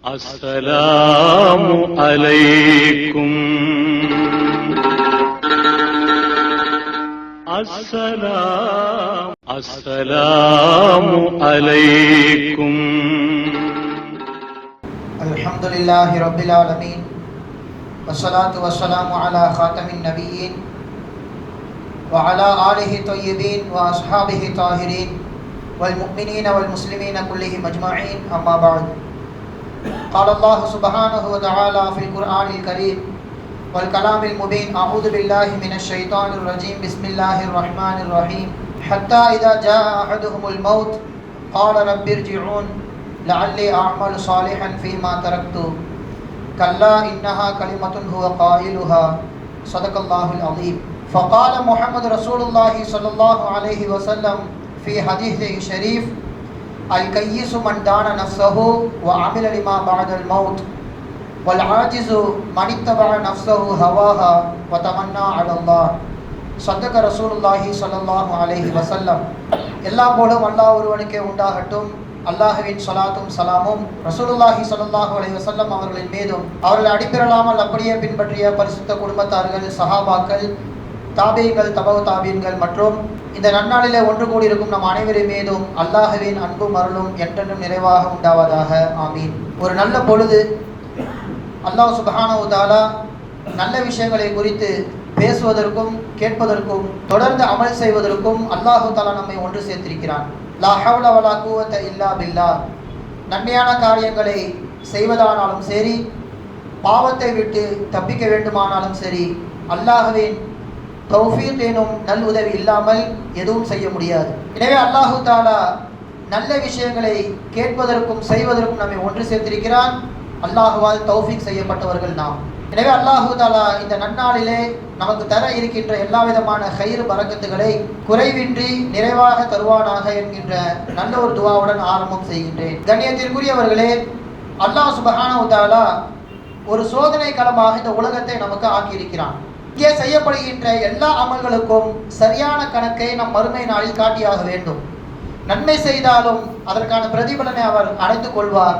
அஸ்ஸலாமு அலைக்கும். அஸ்ஸலாமு அலைக்கும். அல்ஹம்துலில்லாஹி ரப்பில் ஆலமீன் வஸ்ஸலாத்து வஸ்ஸலாமு அலா காத்தமின் நபியீன் வ அலா ஆலிஹி தய்யிபீன் வ அஸ்ஹாபிஹி தாஹிரீன் வல் முஃமினீன வல் முஸ்லிமீன குல்லிஹிம் அஜ்மஈன். அம்மா பஅத். قال الله سبحانه وتعالى في القرآن الكريم والكلام المبين: أعوذ بالله من الشيطان الرجيم. بسم الله الرحمن الرحيم. حتى إذا جاء أحدهم الموت قال رب ارجعون لعلي أعمل صالحا فيما تركت كلا إنها كلمة هو قائلها صدق الله العظيم. فقال محمد رسول الله صلى الله عليه وسلم في حديثه الشريف: الكيس من دان نفسه وعمل لما بعد الموت والعاجز من اتبع نفسه هواها وتمنى على الله صدق رسول الله صلى الله عليه وسلم. எல்லா போலும் அல்லாஹ் ஒருவனுக்கே உண்டாகட்டும். அல்லாஹ்வின் ஸலாத்தும் ஸலாமும் ரசூலுல்லாஹி ஸல்லல்லாஹு அலைஹி வஸல்லம் அவர்களின் மீதும் அவர்கள் அடிப்பிரலாமல் அப்படியே பின்பற்றிய பரிசுத்த குடும்பத்தார்கள், சஹாபாக்கள், தாபீகள், தபவு தாபீன்கள் மற்றும் இந்த நன்னாளிலே ஒன்று கூடியிருக்கும் நம் அனைவரின் மீதும் அல்லாஹ்வின் அன்பும் அருளும் என்றென்றும் நிறைவாக உண்டாவதாக. ஆமீன். ஒரு நல்ல பொழுது அல்லாஹ் சுப்ஹானஹு வ தஆலா நல்ல விஷயங்களை குறித்து பேசுவதற்கும் கேட்பதற்கும் தொடர்ந்து அமல் செய்வதற்கும் அல்லாஹு தஆலா நம்மை ஒன்று சேர்த்திருக்கிறான். லா ஹவ்ல வலா குவத்த இல்லா பில்லாஹ். நன்மையான காரியங்களை செய்வதானாலும் சரி, பாவத்தை விட்டு தப்பிக்க வேண்டுமானாலும் சரி, அல்லாஹ்வின் தௌஃபீக் எனும் நல் உதவி இல்லாமல் எதுவும் செய்ய முடியாது. எனவே அல்லாஹு தஆலா நல்ல விஷயங்களை கேட்பதற்கும் செய்வதற்கும் நம்மை ஒன்று சேர்த்திருக்கிறான். அல்லாஹுவால் தௌஃபீக் செய்யப்பட்டவர்கள் நாம். எனவே அல்லாஹு தஆலா இந்த நன்னாளிலே நமக்கு தர இருக்கின்ற எல்லா விதமான கைர் பரக்கத்துகளை குறைவின்றி நிறைவாக தருவானாக என்கின்ற நல்ல ஒரு துஆவுடன் ஆரம்பம் செய்கின்றேன். கண்ணியத்திற்குரியவர்களே, அல்லாஹ் சுப்ஹானஹு வ தஆலா ஒரு சோதனை களமாக இந்த உலகத்தை நமக்கு ஆக்கியிருக்கிறான். இங்கே செய்யப்படுகின்ற எல்லா அமல்களுக்கும் சரியான கணக்கை நம் மறுமை நாளில் காட்டியாக வேண்டும். நன்மை செய்தாலும் அதற்கான பிரதிபலனை அவர் அடைந்து கொள்வார்,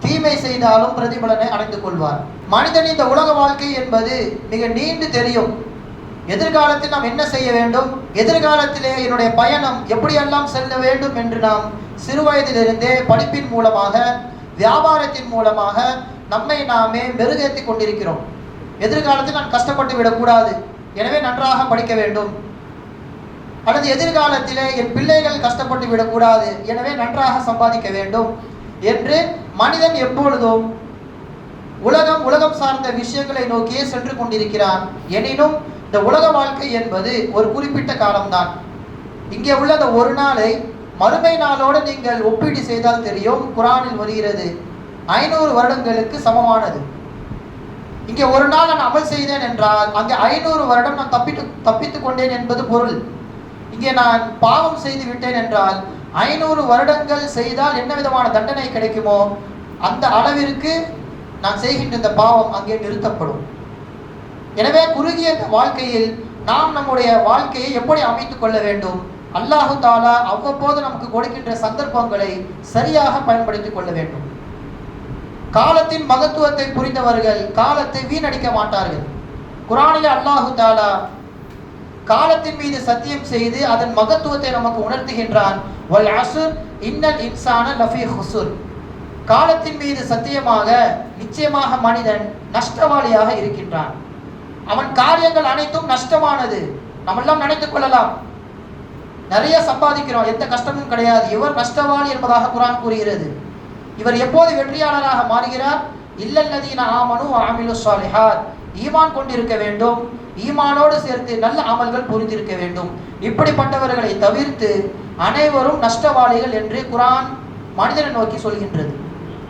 தீமை செய்தாலும் பிரதிபலனை அடைந்து கொள்வார். மனிதன் இந்த உலக வாழ்க்கை என்பது மிக நீண்டு தெரியும். எதிர்காலத்தில் நாம் என்ன செய்ய வேண்டும், எதிர்காலத்திலே என்னுடைய பயணம் எப்படியெல்லாம் செல்ல வேண்டும் என்று நாம் சிறுவயதிலிருந்தே படிப்பின் மூலமாக, வியாபாரத்தின் மூலமாக நம்மை நாமே மெருகேற்றி கொண்டிருக்கிறோம். எதிர்காலத்தில் நான் கஷ்டப்பட்டு விடக்கூடாது, எனவே நன்றாக படிக்க வேண்டும். அல்லது எதிர்காலத்திலே என் பிள்ளைகள் கஷ்டப்பட்டு விடக்கூடாது, எனவே நன்றாக சம்பாதிக்க வேண்டும் என்று மனிதன் எப்பொழுதும் உலகம் சார்ந்த விஷயங்களை நோக்கியே சென்று கொண்டிருக்கிறான். எனினும் இந்த உலக வாழ்க்கை என்பது ஒரு குறிப்பிட்ட காலம்தான். இங்கே உள்ள அந்த ஒரு நாளை மறுமை நாளோடு நீங்கள் ஒப்பீடு செய்தால் தெரியும். குர்ஆனில் வருகிறது 500 வருடங்களுக்கு சமமானது. இங்கே ஒரு நாள் நான் அமல் செய்தேன் என்றால் அங்கே 500 வருடம் நான் தப்பித்துக் கொண்டேன் என்பது பொருள். இங்கே நான் பாவம் செய்து விட்டேன் என்றால் 500 வருடங்கள் செய்தால் என்ன விதமான தண்டனை கிடைக்குமோ அந்த அளவிற்கு நான் செய்கின்ற இந்த பாவம் அங்கே நிறுத்தப்படும். எனவே குறுகிய இந்த வாழ்க்கையில் நாம் நம்முடைய வாழ்க்கையை எப்படி அமைத்துக் கொள்ள வேண்டும், அல்லாஹு தஆலா அவ்வப்போது நமக்கு கொடுக்கின்ற சந்தர்ப்பங்களை சரியாக பயன்படுத்திக் கொள்ள வேண்டும். காலத்தின் மகத்துவத்தை புரிந்தவர்கள் காலத்தை வீணடிக்க மாட்டார்கள். குர்ஆனில் அல்லாஹு தஆலா காலத்தின் மீது சத்தியம் செய்து அதன் மகத்துவத்தை நமக்கு உணர்த்துகின்றான். வல் அஸ்ர் இன்னல் இன்சான லஃபீ ஹுஸ்ர். காலத்தின் மீது சத்தியமாக நிச்சயமாக மனிதன் நஷ்டவாளியாக இருக்கின்றான். அவன் காரியங்கள் அனைத்தும் நஷ்டமானது. நம்மெல்லாம் நினைத்துக் கொள்ளலாம், நிறைய சம்பாதிக்கிறோம், எந்த கஷ்டமும் கிடையாது, இவர் நஷ்டவாளி என்பதாக குர்ஆன் கூறுகிறது. இவர் எப்போது வெற்றியாளராக மாறுகிறார்? இல்லல்லதீன ஆமனு வ அமிலுஸ் ஸாலிஹாத். ஈமான் கொண்டிருக்க வேண்டும், ஈமானோடு சேர்த்து நல்ல அமல்கள் புரிந்திருக்க வேண்டும். இப்படிப்பட்டவர்களை தவிர்த்து அனைவரும் நஷ்டவாளிகள் என்று குர்ஆன் மனிதனை நோக்கி சொல்கின்றது.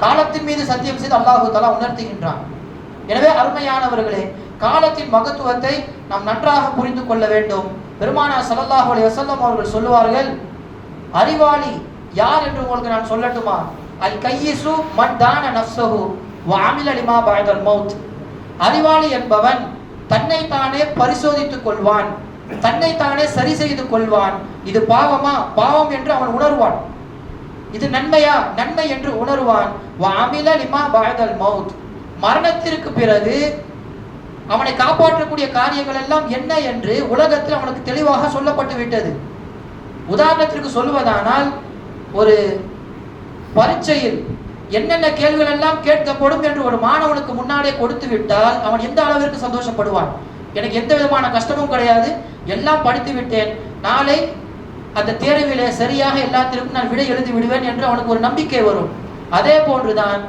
காலத்தின் மீது சத்தியம் செய்து அல்லாஹு தஆலா உணர்த்துகின்றான். எனவே அருமையானவர்களே, காலத்தின் மகத்துவத்தை நாம் நன்றாக புரிந்து கொள்ள வேண்டும். பெருமானார் ஸல்லல்லாஹு அலைஹி வஸல்லம் அவர்கள் சொல்லுவார்கள், அறிவாளி யார் என்று உங்களுக்கு நான் சொல்லட்டுமா? அல் கையிசு மன் தான நஃப்ஸஹு வ அமில லிமா பஅதல் மௌத். அறிவாளி என்பவன் தன்னைத்தானே பரிசோதித்துக் கொள்வான், தன்னைத்தானே சரி செய்து கொள்வான். இது பாவமா? பாவம் என்று அவன் உணர்வான். இது நன்மையா? நன்மை என்று உணர்வான். வஅமில லிமா பஅதல் மௌத், மரணத்திற்கு பிறகு அவனை காப்பாற்றக்கூடிய காரியங்கள் எல்லாம் என்ன என்று உலகத்தில் அவனுக்கு தெளிவாக சொல்லப்பட்டு விட்டது. உதாரணத்திற்கு சொல்வதானால், ஒரு பரீட்சையில் என்னென்ன கேள்விகள் எல்லாம் கேட்கப்படும் என்று ஒரு மாணவனுக்கு முன்னாலே கொடுத்து விட்டால் அவன் எந்த அளவிற்கு சந்தோஷப்படுவான். எனக்கு எந்த விதமான கஷ்டமும் கிடையாது, எல்லாம் படித்து விட்டேன், நாளை அந்த தேர்விலே சரியாக எல்லாத்திற்கும் நான் விடை எழுதி விடுவேன் என்று அவனுக்கு ஒரு நம்பிக்கை வரும். அதே போன்றுதான்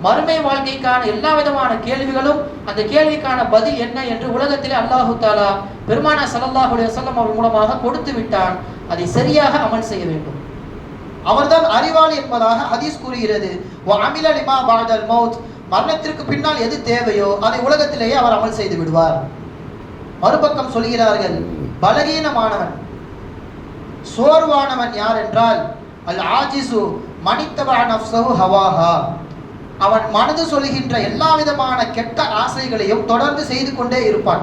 மறுமை வாழ்க்கைக்கான எல்லா விதமான கேள்விகளும், அந்த கேள்விக்கான பதில் என்ன என்று உலகத்திலே அல்லாஹு தாலா பெருமானார் ஸல்லல்லாஹு அலைஹி வஸல்லம் அவர் மூலமாக கொடுத்து விட்டான். அதை சரியாக அமல் செய்ய வேண்டும். அவர்தான் அறிவாளி என்பதாக ஹதீஸ் கூறுகிறது. வஅமில லிமா பஅதல் மௌத், மரணத்திற்கு பின்னால் எது தேவையோ அதை உலகத்திலேயே அவர் அமல் செய்து விடுவார். மறுபக்கம் சொல்கிறார்கள், பலகீனமானவன் சோர்வானவன் யார் என்றால், அல் ஆஜிசு மனித்தபா நஃப்ஸஹு ஹவாஹா, அவன் மனது சொல்கின்ற எல்லா விதமான கெட்ட ஆசைகளையும் தொடர்ந்து செய்து கொண்டே இருப்பான்.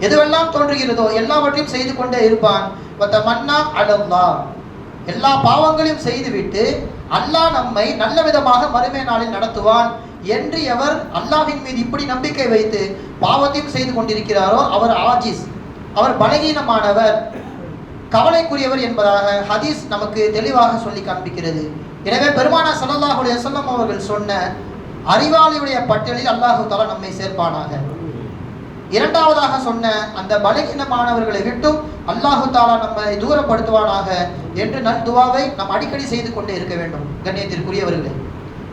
எதுவெல்லாம் தோன்றுகிறதோ எல்லாவற்றையும் செய்து கொண்டே இருப்பான். வதமன்னா அலல்லாஹ், எல்லா பாவங்களையும் செய்துவிட்டு அல்லாஹ் நம்மை நல்ல விதமாக மறுமை நாளில் நடத்துவான் என்று எவர் அல்லாஹ்வின் மீது இப்படி நம்பிக்கை வைத்து பாவத்தையும் செய்து கொண்டிருக்கிறாரோ அவர் ஆஜிஸ், அவர் பலகீனமானவர், கவலைக்குரியவர் என்பதாக ஹதீஸ் நமக்கு தெளிவாக சொல்லி காண்பிக்கிறது. எனவே பெருமானார் ஸல்லல்லாஹு அலைஹி வஸல்லம் அவர்கள் சொன்ன அறிவாளியுடைய பட்டியலில் அல்லாஹு தஆலா நம்மை சேர்ப்பானாக. இரண்டாவதாக சொன்ன அந்த பலகீனமானவர்களை விட்டும் அல்லாஹு தஆலா நம்மை தூரப்படுத்துவானாக என்று நல் துஆவை நாம் அடிக்கடி செய்து கொண்டே இருக்க வேண்டும். கண்ணியத்திற்குரியவர்களே,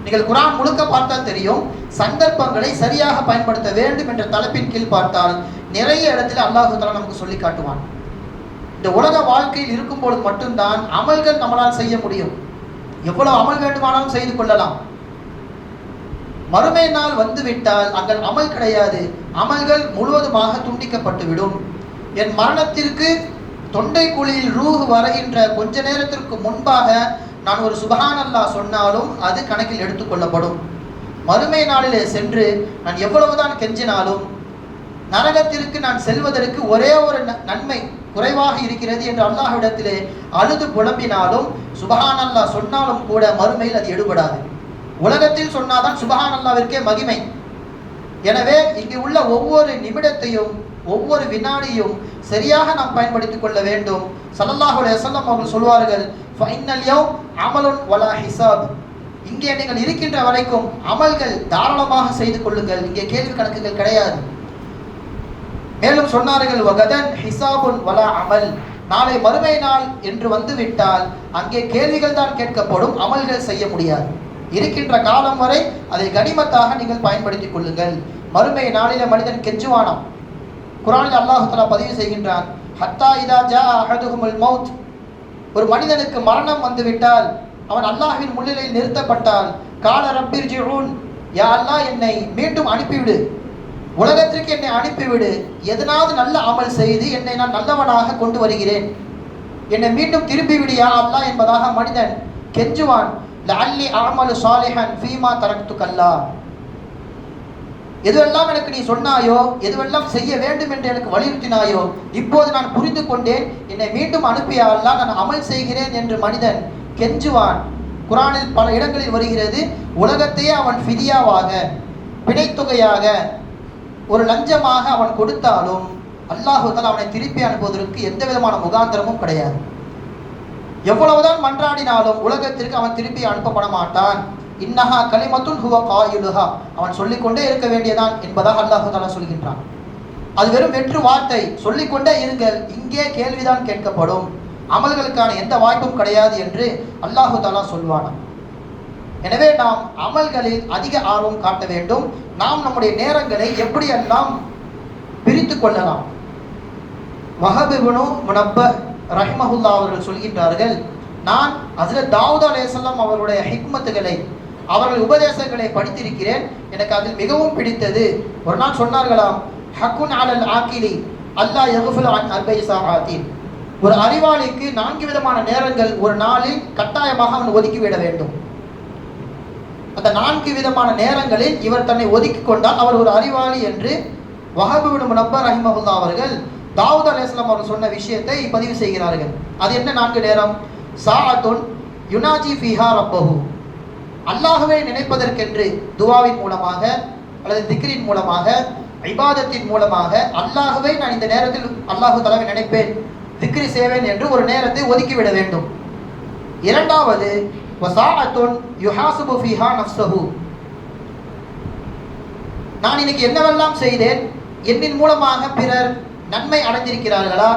நீங்கள் குர்ஆன் முழுக்க பார்த்தால் தெரியும், சந்தர்ப்பங்களை சரியாக பயன்படுத்த வேண்டும் என்ற தலைப்பின் கீழ் பார்த்தால் நிறைய இடத்துல அல்லாஹு தஆலா நமக்கு சொல்லி காட்டுவான். இந்த உலக வாழ்க்கையில் இருக்கும் பொழுது மட்டும்தான் அமல்கள் நம்மளால் செய்ய முடியும். எவ்வளவு அமல் வேண்டுமானாலும் செய்து கொள்ளலாம். மறுமை நாள் வந்துவிட்டால் அங்கே அமல் கிடையாது, அமல்கள் முழுவதுமாக துண்டிக்கப்பட்டுவிடும். என் மரணத்திற்கு தொண்டை குழியில் ரூஹ் வருகின்ற கொஞ்ச நேரத்திற்கு முன்பாக நான் ஒரு சுப்ஹானல்லாஹ் சொன்னாலும் அது கணக்கில் எடுத்துக்கொள்ளப்படும். மறுமை நாளிலே சென்று நான் எவ்வளவுதான் கெஞ்சினாலும் நரகத்திற்கு நான் செல்வதற்கு ஒரே ஒரு நன்மை குறைவாக இருக்கிறது என்று அல்லாஹ்விடத்திலே அழுது புலம்பினாலும் சுப்ஹானல்லாஹ் சொன்னாலும் கூட மறுமையில் அது எடுபடாது. உலகத்தில் சொன்னாதான் சுப்ஹானல்லாஹ்விற்கே மகிமை. எனவே இங்கு உள்ள ஒவ்வொரு நிமிடத்தையும் ஒவ்வொரு வினாடியும் சரியாக நாம் பயன்படுத்திக் கொள்ள வேண்டும். ஸல்லல்லாஹு அலைஹி வஸல்லம் அவர்கள் சொல்வார்கள், ஃபைனல் யௌம் அமலுன் வலா ஹிசாப், இங்கே நீங்கள் இருக்கின்ற வரைக்கும் அமல்கள் தாராளமாக செய்து கொள்ளுங்கள், இங்கே கேள்வி கணக்குகள் கிடையாது. மேலும் சொன்னார்கள், வகதன் ஹிசாபுன் வலா அமல், நாளை மறுமை நாள் என்று வந்துவிட்டால் அங்கே கேள்விகள் தான் கேட்கப்படும், அமல்கள் செய்ய முடியாது. இருக்கின்ற காலம் வரை அதை கனிமத்தாக நீங்கள் பயன்படுத்திக் கொள்ளுங்கள். மறுமை நாளில மனிதன் கெஞ்சுவானாம். குர்ஆனில் அல்லாஹ் தஆலா பதிவு செய்கின்றான், ஹத்தா இதா ஜா அஹதுஹுல் மௌத், ஒரு மனிதனுக்கு மரணம் வந்துவிட்டால் அவன் அல்லாஹ்வின் முன்னிலையில் நிறுத்தப்பட்டால், கால ரப்பிர்ஜிஊன், யா அல்லாஹ் என்னை மீண்டும் அனுப்பிவிடு, உலகத்திற்கு என்னை அனுப்பிவிடு, எதனாவது நல்ல அமல் செய்து என்னை நான் நல்லவனாக கொண்டு வருகிறேன், என்னை மீண்டும் திருப்பி விடு யா அல்லாஹ் என்பதாக மனிதன் கெஞ்சுவான். லஅல்லி அஅமலு சாலிஹன் ஃபீமா தரக்துகல்லா, எதுவெல்லாம் எனக்கு நீ சொன்னாயோ, எதுவெல்லாம் செய்ய வேண்டும் என்று எனக்கு வலியுறுத்தினாயோ, இப்போது நான் புரிந்து கொண்டேன், என்னை மீண்டும் அனுப்பியா அல்லாஹ், நான் அமல் செய்கிறேன் என்று மனிதன் கெஞ்சுவான். குர்ஆனில் பல இடங்களில் வருகிறது, உலகத்தையே அவன் ஃபிதியாவாக, பிணைத்தொகையாக, ஒரு லஞ்சமாக அவன் கொடுத்தாலும் அல்லாஹ் தஆலா அவனை திருப்பி அனுப்புவதற்கு எந்த விதமான முகாந்திரமும் கிடையாது. எவ்வளவுதான் மன்றாடினாலும் உலகத்திற்கு அவன் திருப்பி அனுப்பப்பட மாட்டான். இன்னஹா கலிமத்துன் ஹுவ காயிலுஹா, அவன் சொல்லிக்கொண்டே இருக்க வேண்டியதான் என்பதாக அல்லாஹ் தஆலா சொல்கின்றான். அது வெறும் வெற்று வார்த்தை, சொல்லிக்கொண்டே இருங்கள், இங்கே கேள்விதான் கேட்கப்படும், அமல்களுக்கான எந்த வாய்ப்பும் கிடையாது என்று அல்லாஹ் தஆலா சொல்வானாம். எனவே நாம் அமல்களில் அதிக ஆர்வம் காட்ட வேண்டும். நாம் நம்முடைய நேரங்களை எப்படியெல்லாம் பிரித்து கொள்ளலாம். வஹப் இப்னு முனப்பஹ் ரஹிமஹுல்லாஹ் அவர்கள் சொல்கின்றார்கள், நான் ஹஜ்ரத் தாவூத் அலைஹிஸ்ஸலாம் அவருடைய ஹிக்மத்துகளை, அவர்கள் உபதேசங்களை படித்திருக்கிறேன், எனக்கு அதில் மிகவும் பிடித்தது. ஒரு நாள் சொன்னார்களாம், ஹக்குன் அலல் ஆக்கிலி அல்லா யக்ஃபுல் அன் அர்பஇ ஸாஆத்தின், ஒரு அறிவாளிக்கு 4 விதமான நேரங்கள் ஒரு நாளில் கட்டாயமாக அவன் ஒதுக்கிவிட வேண்டும். அந்த 4 விதமான நேரங்களில் இவர் தன்னை ஒதுக்கி கொண்டால் அவர் ஒரு அறிவாளி என்று வஹப் இப்னு முனப்பஹ் ரஹிமஹுல்லாஹ் அவர்கள் தாவூத் அலைஹிஸ்ஸலாம் அவர்கள் சொன்ன விஷயத்தை பதிவு செய்கிறார்கள். அது என்ன 4 நேரம்? சாஅத்துன் யுனாஜி ஃபீஹா ரப்பஹு, அல்லாஹ்வை நினைப்பதற்கென்று துவாவின் மூலமாக அல்லது திக்ரின் மூலமாக இபாதத்தின் மூலமாக அல்லாஹ்வை நான் இந்த நேரத்தில் அல்லாஹு தஆலாவை நினைப்பேன், திக்ரி செய்வேன் என்று ஒரு நேரத்தை ஒதுக்கிவிட வேண்டும். இரண்டாவது வஸாஅத்துன் யுஹாசிபு ஃபீஹா நஃப்ஸஹு, நான் இன்னைக்கு என்னவெல்லாம் செய்தேன், என்னின் மூலமாக பிறர் நன்மை அடைந்திருக்கிறார்களா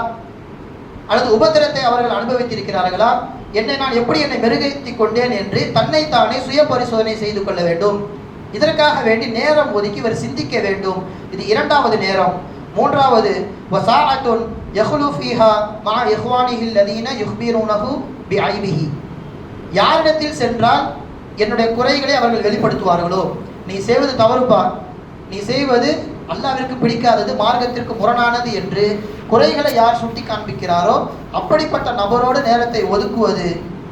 அல்லது உபத்திரத்தை அவர்கள் அனுபவித்திருக்கிறார்களா, என்னை மெருகேற்றிக் கொண்டேன் என்று தன்னைத்தானே சுய பரிசோதனை செய்து கொள்ள வேண்டும். இதற்காக வேண்டி நேரம் ஒதுக்கி இவர் சிந்திக்க வேண்டும். இது இரண்டாவது நேரம். மூன்றாவது வஸாஅத்துன் யஹ்லு ஃபீஹா மா இஹ்வானிஹி அல்லதீன யுக்பிரூனஹு பிஐபிஹி, யாரிடத்தில் சென்றால் என்னுடைய குறைகளை அவர்கள் வெளிப்படுத்துவார்களோ, நீ செய்வது தவறுப்பா, நீ செய்வது அல்லாஹ்விற்கு பிடிக்காதது, மார்க்கத்திற்கு முரணானது என்று குறைகளை யார் சுட்டி காண்பிக்கிறாரோ அப்படிப்பட்ட நபரோடு நேரத்தை ஒதுக்குவது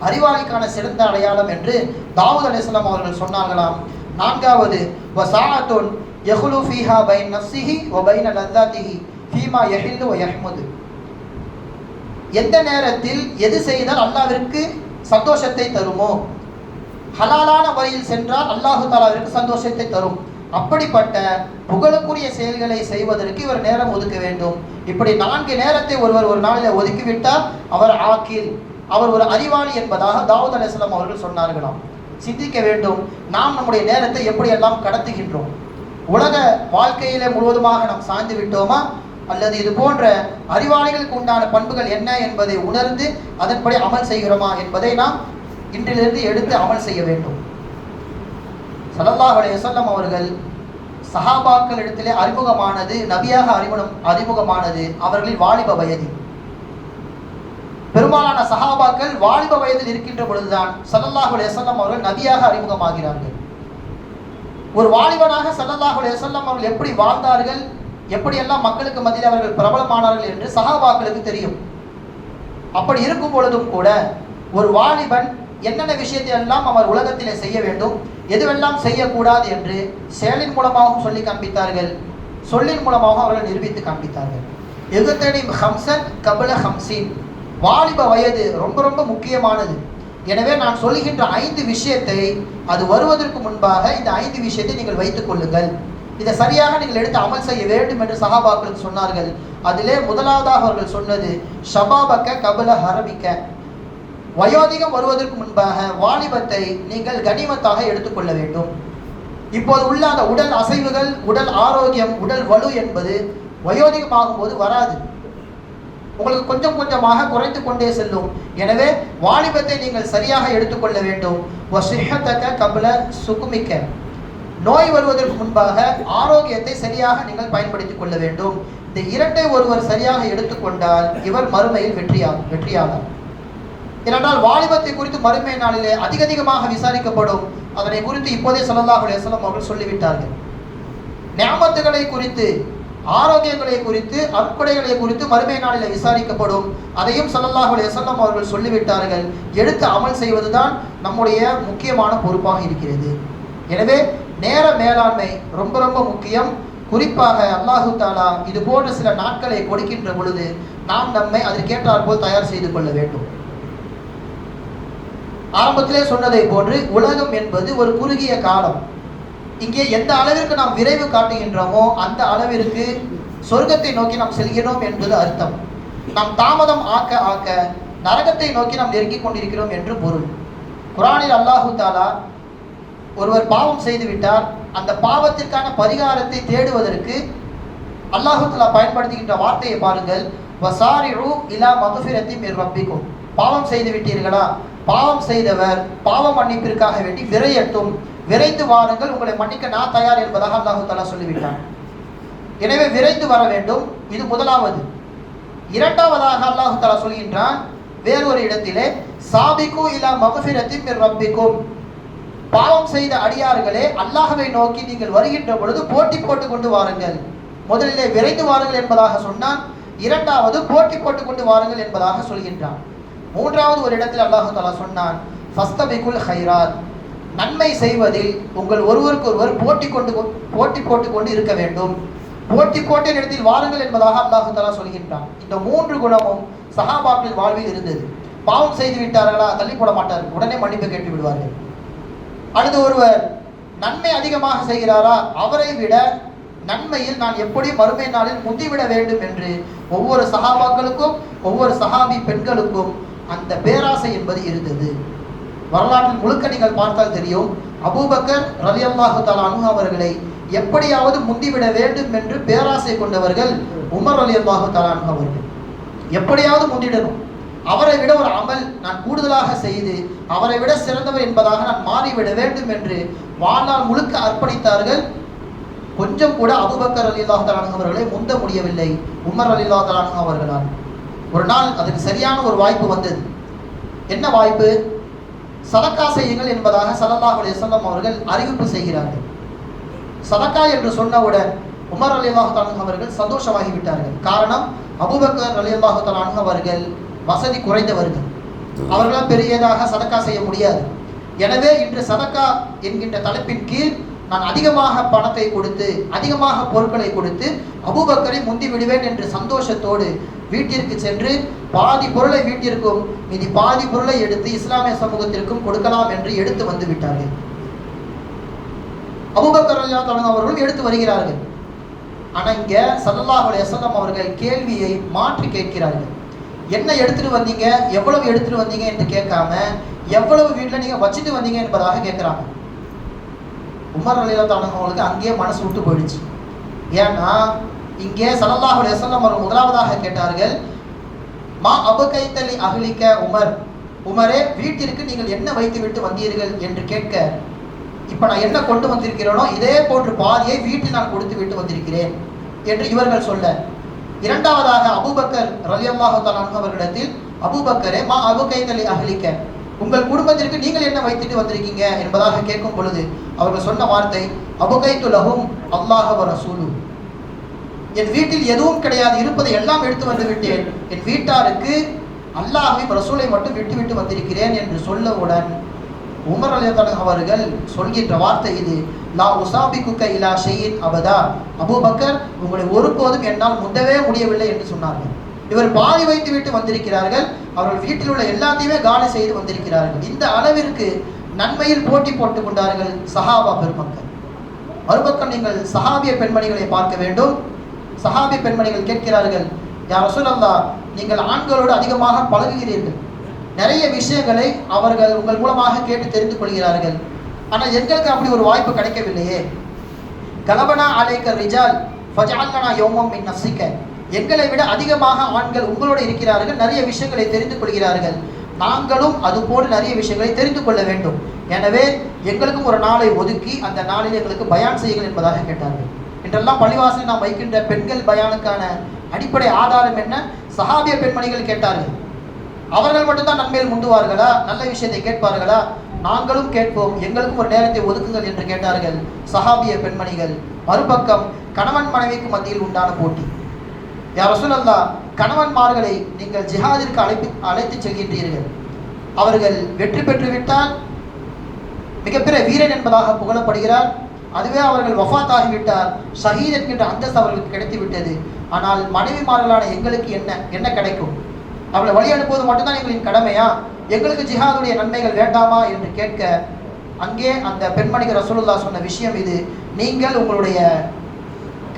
அறிவாளிக்கான சிறந்த அடையாளம் என்று தாவூத் அலைஹிஸ்ஸலாம் அவர்கள் சொன்னார்களாம். நான்காவது வஸாஅத்துன் யஹ்லு ஃபீஹா பைன நஃப்ஸிஹி வ பைன லذாத்திஹி ஃபீமா யஹில்லு வ யஹ்மது, எந்த நேரத்தில் எது செய்தால் அல்லாஹ்விற்கு சந்தோஷத்தை தருமோ, ஹலாலான வழியில் சென்றால் அல்லாஹு தஆலாவிற்கு சந்தோஷத்தை தரும், அப்படிப்பட்ட புகழுக்குரிய செயல்களை செய்வதற்கு இவர் நேரம் ஒதுக்க வேண்டும். இப்படி 4 நேரத்தை ஒருவர் ஒரு நாளில் ஒதுக்கிவிட்டால் அவர் ஆக்கில், அவர் ஒரு அறிவாளி என்பதாக தாவூத் அலைஹிஸ்ஸலாம் அவர்கள் சொன்னார்களாம். சிந்திக்க வேண்டும், நாம் நம்முடைய நேரத்தை எப்படியெல்லாம் கடத்துகின்றோம். உலக வாழ்க்கையில முழுவதுமாக நாம் சாய்ந்து விட்டோமா, அல்லது இது போன்ற அறிவாளிகளுக்கு உண்டான பண்புகள் என்ன என்பதை உணர்ந்து அதன்படி அமல் செய்கிறோமா என்பதை நாம் இன்றிலிருந்து எடுத்து அமல் செய்ய வேண்டும். ஸல்லல்லாஹு அலைஹி வஸல்லம் அவர்கள் சஹாபாக்கள் இடத்திலே அறிமுகமானது, நபியாக அறிமுகமானது அவர்களின் வாலிப வயதில். பெரும்பாலான சஹாபாக்கள் வாலிப வயதில் இருக்கின்ற பொழுதுதான் ஸல்லல்லாஹு அலைஹி வஸல்லம் அவர்கள் நபியாக அறிமுகமாகிறார்கள். ஒரு வாலிபனாக ஸல்லல்லாஹு அலைஹி வஸல்லம் அவர்கள் எப்படி வாழ்ந்தார்கள், எப்படியெல்லாம் மக்களுக்கு மத்தியில் அவர்கள் பிரபலமானார்கள் என்று சஹாபாக்களுக்கு தெரியும். அப்படி இருக்கும் பொழுதும் கூட ஒரு வாலிபன் என்னென்ன விஷயத்தை எல்லாம் அவர் உலகத்திலே செய்ய வேண்டும், எதுவெல்லாம் செய்யக்கூடாது என்று செயலின் மூலமாகவும் சொல்லி காண்பித்தார்கள், சொல்லின் மூலமாகவும் அவர்கள் நிரூபித்து காண்பித்தார்கள். எகுத்தனிம் ஹம்சன் கபல ஹம்சின், வாலிப வயது ரொம்ப ரொம்ப முக்கியமானது. எனவே நான் சொல்லுகின்ற 5 விஷயத்தை அது வருவதற்கு முன்பாக இந்த 5 விஷயத்தை நீங்கள் வைத்துக் கொள்ளுங்கள், இதை சரியாக நீங்கள் எடுத்து அமல் செய்ய வேண்டும் என்று சஹாபாக்களுக்கு சொன்னார்கள். அதிலே முதலாவதாக அவர்கள் சொன்னது ஷபாபக்க கபல ஹரபிக்க, வயோதிகம் வருவதற்கு முன்பாக வாலிபத்தை நீங்கள் கனிமத்தாக எடுத்துக்கொள்ள வேண்டும். இப்போது உள்ள அந்த உடல் அசைவுகள், உடல் ஆரோக்கியம், உடல் வலு என்பது வயோதிகமாகும் போது வராது, உங்களுக்கு கொஞ்சம் கொஞ்சமாக குறைத்து கொண்டே செல்லும். எனவே வாலிபத்தை நீங்கள் சரியாக எடுத்துக்கொள்ள வேண்டும். வசிஹத்தக கபல சுகுமிக்க, நோய் வருவதற்கு முன்பாக ஆரோக்கியத்தை சரியாக நீங்கள் பயன்படுத்திக் கொள்ள வேண்டும். இந்த 2ஐ ஒருவர் சரியாக எடுத்துக்கொண்டால் இவர் மறுமையில் வெற்றியாளர். ஏனென்றால் வாலிபத்தை குறித்து மறுமை நாளிலே அதிகமாக விசாரிக்கப்படும். அதனை குறித்து இப்போதே ஸல்லல்லாஹு அலைஹி வஸல்லம் அவர்கள் சொல்லிவிட்டார்கள். நியாமத்துகளை குறித்து, ஆரோக்கியங்களை குறித்து, அற்கொடைகளை குறித்து மறுமை நாளிலே விசாரிக்கப்படும். அதையும் ஸல்லல்லாஹு அலைஹி வஸல்லம் அவர்கள் சொல்லிவிட்டார்கள். எடுத்து அமல் செய்வதுதான் நம்முடைய முக்கியமான பொறுப்பாக இருக்கிறது. எனவே நேர மேலாண்மை ரொம்ப ரொம்ப முக்கியம். குறிப்பாக அல்லாஹு தஆலா இது போன்ற சில நாட்களை கொடுக்கின்ற பொழுது நாம் நம்மை அதற்கேற்றாற் போல் தயார் செய்து கொள்ள வேண்டும். ஆரம்பத்திலே சொன்னதை போன்று உலகம் என்பது ஒரு குறுகிய காலம். இங்கே எந்த அளவிற்கு நாம் விரைவு காட்டுகின்றோமோ அந்த அளவிற்கு சொர்க்கத்தை நோக்கி நாம் செல்கிறோம் என்பது அர்த்தம். நாம் தாமதம் ஆக்க ஆக்க நரகத்தை நோக்கி நாம் நெருங்கிக் கொண்டிருக்கிறோம் என்று பொருள். குர்ஆனில் அல்லாஹு தஆலா ஒருவர் பாவம் செய்துவிட்டார், அந்த பாவத்திற்கான பரிகாரத்தை தேடுவதற்கு அல்லாஹு தஆலா பயன்படுத்துகின்ற வார்த்தையை பாருங்கள். வசாரிஉ இலா மக்ஃபிரத்தி மிர் ரப்பிக்கும், பாவம் செய்து விட்டீர்களா, பாவம் செய்தவர் பாவ மன்னிப்பிற்காக வேண்டி விரையட்டும், விரைந்து வாருங்கள், உங்களை மன்னிக்க நான் தயார் என்பதாக அல்லாஹு தஆலா சொல்லிவிட்டார். எனவே விரைந்து வர வேண்டும். இது முதலாவது. இரண்டாவதாக அல்லாஹு தஆலா சொல்கின்றான் வேறொரு இடத்திலே, சாபிகு இலா மக்ஃபிரத்தி மிர் ரப்பிக்கும், பாவம் செய்த அடியார்களே அல்லாஹ்வை நோக்கி நீங்கள் வருகின்ற பொழுது போட்டி போட்டு கொண்டு வாருங்கள். முதலிலே விரைந்து வாருங்கள் என்பதாக சொன்னான், இரண்டாவது போட்டி போட்டு கொண்டு வாருங்கள் என்பதாக சொல்கின்றான். மூன்றாவது ஒரு இடத்தில் அல்லாஹு தஆலா சொன்னான், ஃபஸ்தபிகுல் ஹைராத், நன்மை செய்வதில் உங்கள் ஒருவருக்கு ஒருவர் போட்டி போட்டு கொண்டு இருக்க வேண்டும், போட்டி போட்டின் இடத்தில் வாருங்கள் என்பதாக அல்லாஹு தஆலா சொல்கின்றான். இந்த 3 குணமும் சஹாபாக்களின் வாழ்வில் இருந்தது. பாவம் செய்து விட்டார்களா, தள்ளி போட மாட்டார்கள், உடனே மன்னிப்பு கேட்டு விடுவார்கள். அடுத்து ஒருவர் நன்மை அதிகமாக செய்கிறாரா, அவரை விட நன்மையில் நான் எப்படி மறுமை நாளில் முந்திவிட வேண்டும் என்று ஒவ்வொரு சஹாபாக்களுக்கும் ஒவ்வொரு சஹாபி பெண்களுக்கும் அந்த பேராசை என்பது இருந்தது. வரலாற்றில் முழுக்க நீங்கள் பார்த்தால் தெரியும், அபூபக்கர் ரலியல்லாஹு தஆலா அன்ஹு அவர்களை எப்படியாவது முந்திவிட வேண்டும் என்று பேராசை கொண்டவர்கள் உமர் ரலியல்லாஹு தஆலா அன்ஹு அவர்கள். எப்படியாவது முந்திடணும், அவரை விட ஒரு அமல் நான் கூடுதலாக செய்து அவரை விட சிறந்தவர் என்பதாக நான் மாறிவிட வேண்டும் என்று வாழ்நாள் முழுக்க அர்ப்பணித்தார்கள். கொஞ்சம் கூட அபூபக்கர் ரலியல்லாஹு தஆலா அன்ஹு அவர்களை முந்த முடியவில்லை உமர் ரலியல்லாஹு தஆலா அன்ஹு அவர்களால். ஒரு நாள் அதுக்கு சரியான ஒரு வாய்ப்பு வந்தது. என்ன வாய்ப்பு? சதக்கா செய்யுங்கள் என்பதாக ஸல்லல்லாஹு அலைஹி வஸல்லம் அவர்கள் அறிவிப்பு செய்கிறார்கள். சதக்கா என்று சொன்னவுடன் உமர் ரலியல்லாஹு தஆலா அன்ஹு அவர்கள் சந்தோஷமாகி விட்டார்கள். காரணம், அபூபக்கர் ரலியல்லாஹு தஆலா அன்ஹு அவர்கள் வசதி குறைந்தவர்கள், அவர்களால் பெரியதாக சதக்கா செய்ய முடியாது. எனவே இன்று சதக்கா என்கின்ற தலைப்பின் கீழ் நான் அதிகமாக பணத்தை கொடுத்து அதிகமாக பொருட்களை கொடுத்து அபூபக்கரை முந்தி விடுவேன் என்று சந்தோஷத்தோடு வீட்டிற்கு சென்று பாதி பொருளை வீட்டிற்கும் மீதி பாதி பொருளை எடுத்து இஸ்லாமிய சமூகத்திற்கும் கொடுக்கலாம் என்று எடுத்து வந்து விட்டார்கள். அபூபக்கர் ரலியல்லாஹு அன்ஹு அவர்களும் எடுத்து வருகிறார்கள். ஆனால் இங்க ஸல்லல்லாஹு அலைஹி வஸல்லம் அவர்கள் கேள்வியை மாற்றி கேட்கிறார்கள். என்ன எடுத்துட்டு வந்தீங்க, எவ்வளவு எடுத்துட்டு வந்தீங்க என்று கேட்காம எவ்வளவு வீட்டில் நீங்க வச்சுட்டு வந்தீங்க என்பதாக கேட்கிறாங்க. உமர் ரலியல்லாஹு அன்ஹு அவர்களுக்கு அங்கேயே மனசு விட்டு போயிடுச்சு. ஏன்னா இங்கே ஸல்லல்லாஹு அலைஹி வஸல்லம் அவர்கள் முதலாவதாக கேட்டார்கள், மா அபகைத்தலி அஹ்லிக உமர், உமரே வீட்டிற்கு நீங்கள் என்ன வைத்து விட்டு வந்தீர்கள் என்று கேட்க, இப்ப நான் என்ன கொண்டு வந்திருக்கிறேனோ இதே போன்று பாதியை வீட்டில் நான் கொடுத்து விட்டு வந்திருக்கிறேன் என்று இவர்கள் சொல்ல, இரண்டாவதாக அபூபக்கர் ரலியல்லாஹு தஆலா அன்ஹு அவர்களிடத்தில், அபூபக்கரே மா அபகைத்தலி அஹ்லிக, உங்கள் குடும்பத்திற்கு நீங்கள் என்ன வைத்துட்டு வந்திருக்கீங்க என்பதாக கேட்கும் பொழுது அவர்கள் சொன்ன வார்த்தை, அபகைத்து லஹும் அல்லாஹ் வ ரசூலு, என் வீட்டில் எதுவும் கிடையாது, இருப்பதை எல்லாம் எடுத்து வந்து விட்டேன், என் வீட்டாருக்கு அல்லாஹ்வையும் ரசூலை மட்டும் விட்டு விட்டு வந்திருக்கிறேன் என்று சொல்லவுடன் உமர் ரலியல்லாஹு அன்ஹு அவர்கள் சொல்கின்ற வார்த்தை இது, லா உசாபிகுக இலா ஷைஇன் அபதா, அபூபக்கர் உங்களை ஒருபோதும் என்னால் முந்தவே முடியவில்லை என்று சொன்னார்கள். இவர் பாதி வைத்து விட்டு வந்திருக்கிறார்கள், அவர்கள் வீட்டில் உள்ள எல்லாத்தையுமே காலி செய்து வந்திருக்கிறார்கள். இந்த அளவிற்கு நன்மையில் போட்டி போட்டுக் கொண்டார்கள் சஹாபா பெருமக்கள். மறுபக்கம் நீங்கள் சஹாபிய பெண்மணிகளை பார்க்க வேண்டும். சஹாபிய பெண்மணிகள் கேட்கிறார்கள், யா ரசூலல்லாஹ், நீங்கள் ஆண்களோடு அதிகமாக பழகுகிறீர்கள், நிறைய விஷயங்களை அவர்கள் உங்கள் மூலமாக கேட்டு தெரிந்து கொள்கிறார்கள், ஆனால் எங்களுக்கு அப்படி ஒரு வாய்ப்பு கிடைக்கவில்லையே. கலபனா அலைக்க ரிஜால் ஃபஜஅல்னா யௌமம் மின் நஃப்ஸிக, எங்களை விட அதிகமாக ஆண்கள் உங்களோடு இருக்கிறார்கள், நிறைய விஷயங்களை தெரிந்து கொள்கிறார்கள், நாங்களும் அதுபோல் நிறைய விஷயங்களை தெரிந்து கொள்ள வேண்டும், எனவே எங்களுக்கும் ஒரு நாளை ஒதுக்கி அந்த நாளில் எங்களுக்கு பயான் செய்யுங்கள் என்பதாக கேட்டார்கள். இன்றெல்லாம் பள்ளிவாசலில் நாம் வைக்கின்ற பெண்கள் பயானுக்கான அடிப்படை ஆதாரம் என்ன? சஹாபிய பெண்மணிகள் கேட்டார்கள். அவர்கள் மட்டும்தான் நன்மையில் முந்துவார்களா, நல்ல விஷயத்தை கேட்பார்களா? நாங்களும் கேட்போம், எங்களுக்கும் ஒரு நேரத்தை ஒதுக்குங்கள் என்று கேட்டார்கள் சஹாபிய பெண்மணிகள். மறுபக்கம் கணவன் மனைவிக்கு மத்தியில் உண்டான போட்டி. யா ரசூலல்லாஹ், கணவன்மார்களை நீங்கள் ஜிஹாதிற்கு அழைத்து செல்கின்றீர்கள், அவர்கள் வெற்றி பெற்று விட்டால் மிகப்பெரிய வீரன் என்பதாக புகழப்படுகிறார், அதுவே அவர்கள் வஃபாத் ஆகிவிட்டார் ஷஹீத் என்கின்ற அந்தஸ்து அவர்களுக்கு கிடைத்து விட்டது, ஆனால் மனைவிமார்களான எங்களுக்கு என்ன கிடைக்கும்? அவளை வழி அனுப்புவது மட்டும்தான் எங்களின் கடமையா? எங்களுக்கு ஜிஹாதுடைய நன்மைகள் வேண்டாமா என்று கேட்க, அங்கே அந்த பெண்மணிக்கு ரசூலுல்லாஹ் சொன்ன விஷயம் இது, நீங்கள் உங்களுடைய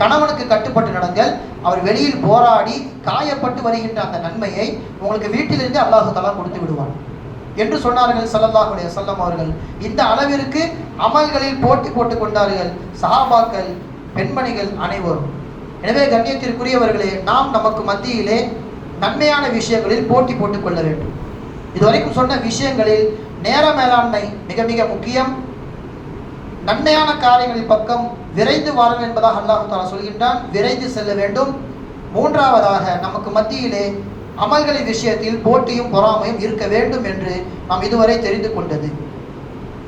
கணவனுக்கு கட்டுப்பட்டு நடங்கள், அவர் வெளியில் போராடி காயப்பட்டு வருகின்ற அந்த நன்மையை உங்களுக்கு வீட்டிலிருந்து அல்லாஹ் தஆலா கொடுத்து விடுவான் என்று சொன்னார்கள் ஸல்லல்லாஹு அலைஹி வஸல்லம் அவர்கள். இந்த அளவிற்கு அமல்களில் போட்டி போட்டுக் கொண்டார்கள் சஹாபாக்கள், பெண்மணிகள் அனைவரும். எனவே கண்ணியத்திற்குரியவர்களே, நாம் நமக்கு மத்தியிலே நன்மையான விஷயங்களில் போட்டி போட்டுக் கொள்ள வேண்டும். இதுவரைக்கும் சொன்ன விஷயங்களில் நேர மேலாண்மை மிக மிக முக்கியம். நன்மையான காரியங்களின் பக்கம் விரைந்து வாருங்கள் என்பதாக அல்லாஹ் தஆலா சொல்கின்றான், விரைந்து செல்ல வேண்டும். மூன்றாவதாக நமக்கு மத்தியிலே அமல்களின் விஷயத்தில் போட்டியும் பொறாமையும் இருக்க வேண்டும் என்று நாம் இதுவரை தெரிந்து கொண்டது.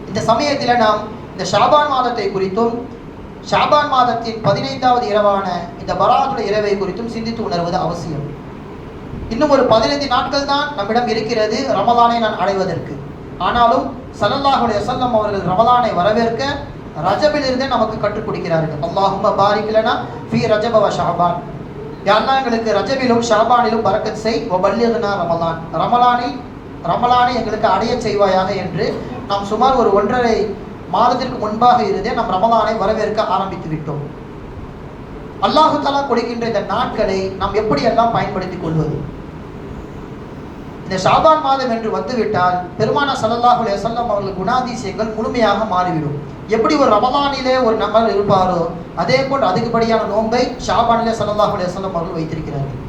இந்த சமயத்தில் நாம் இந்த ஷாபான் மாதத்தை குறித்தும் ஷாபான் மாதத்தின் 15வது இரவான இந்த பராத்துடைய இரவை குறித்தும் சிந்தித்து உணர்வது அவசியம். இன்னும் ஒரு 15 நாட்கள் தான் நம்மிடம் இருக்கிறது ரமலானை நான் அடைவதற்கு. ஆனாலும் ஸல்லல்லாஹு அலைஹி வஸல்லம் அவர்கள் ரமலானை வரவேற்க ரஜபிலிருந்தே நமக்கு கற்றுக் கொடுக்கிறார்கள். அல்லாஹும்ம பாரிக் லனா ஃபீ ரஜப வ ஷஅபான், யா அல்லாஹ் எங்களுக்கு ரஜபிலும் ஷஅபானிலும் பரக்கத் செய், வ பல்லிக்னா ரமலான், ரமலானில் ரமலானை எங்களுக்கு அடைய செய்வாயாக என்று நாம் சுமார் ஒரு 1.5 மாதத்திற்கு முன்பாக இருந்தே நாம் ரமலானை வரவேற்க ஆரம்பித்து விட்டோம். அல்லாஹு தஆலா கொடுக்கின்ற இந்த நாட்களை நாம் எப்படியெல்லாம் பயன்படுத்திக் கொள்வது? இந்த ஷாபான் மாதம் என்று வந்துவிட்டால் பெருமானார் ஸல்லல்லாஹு அலைஹி வஸல்லம் அவர்கள் குணாதிசயங்கள் முழுமையாக மாறிவிடும். எப்படி ஒரு ரமலானிலே ஒரு நபர் இருப்பாரோ அதே போன்று அதுக்குபடியான நோன்பை ஷாபானிலே ஸல்லல்லாஹு அலைஹி வஸல்லம் அவர்கள் வைத்திருக்கிறார்கள்.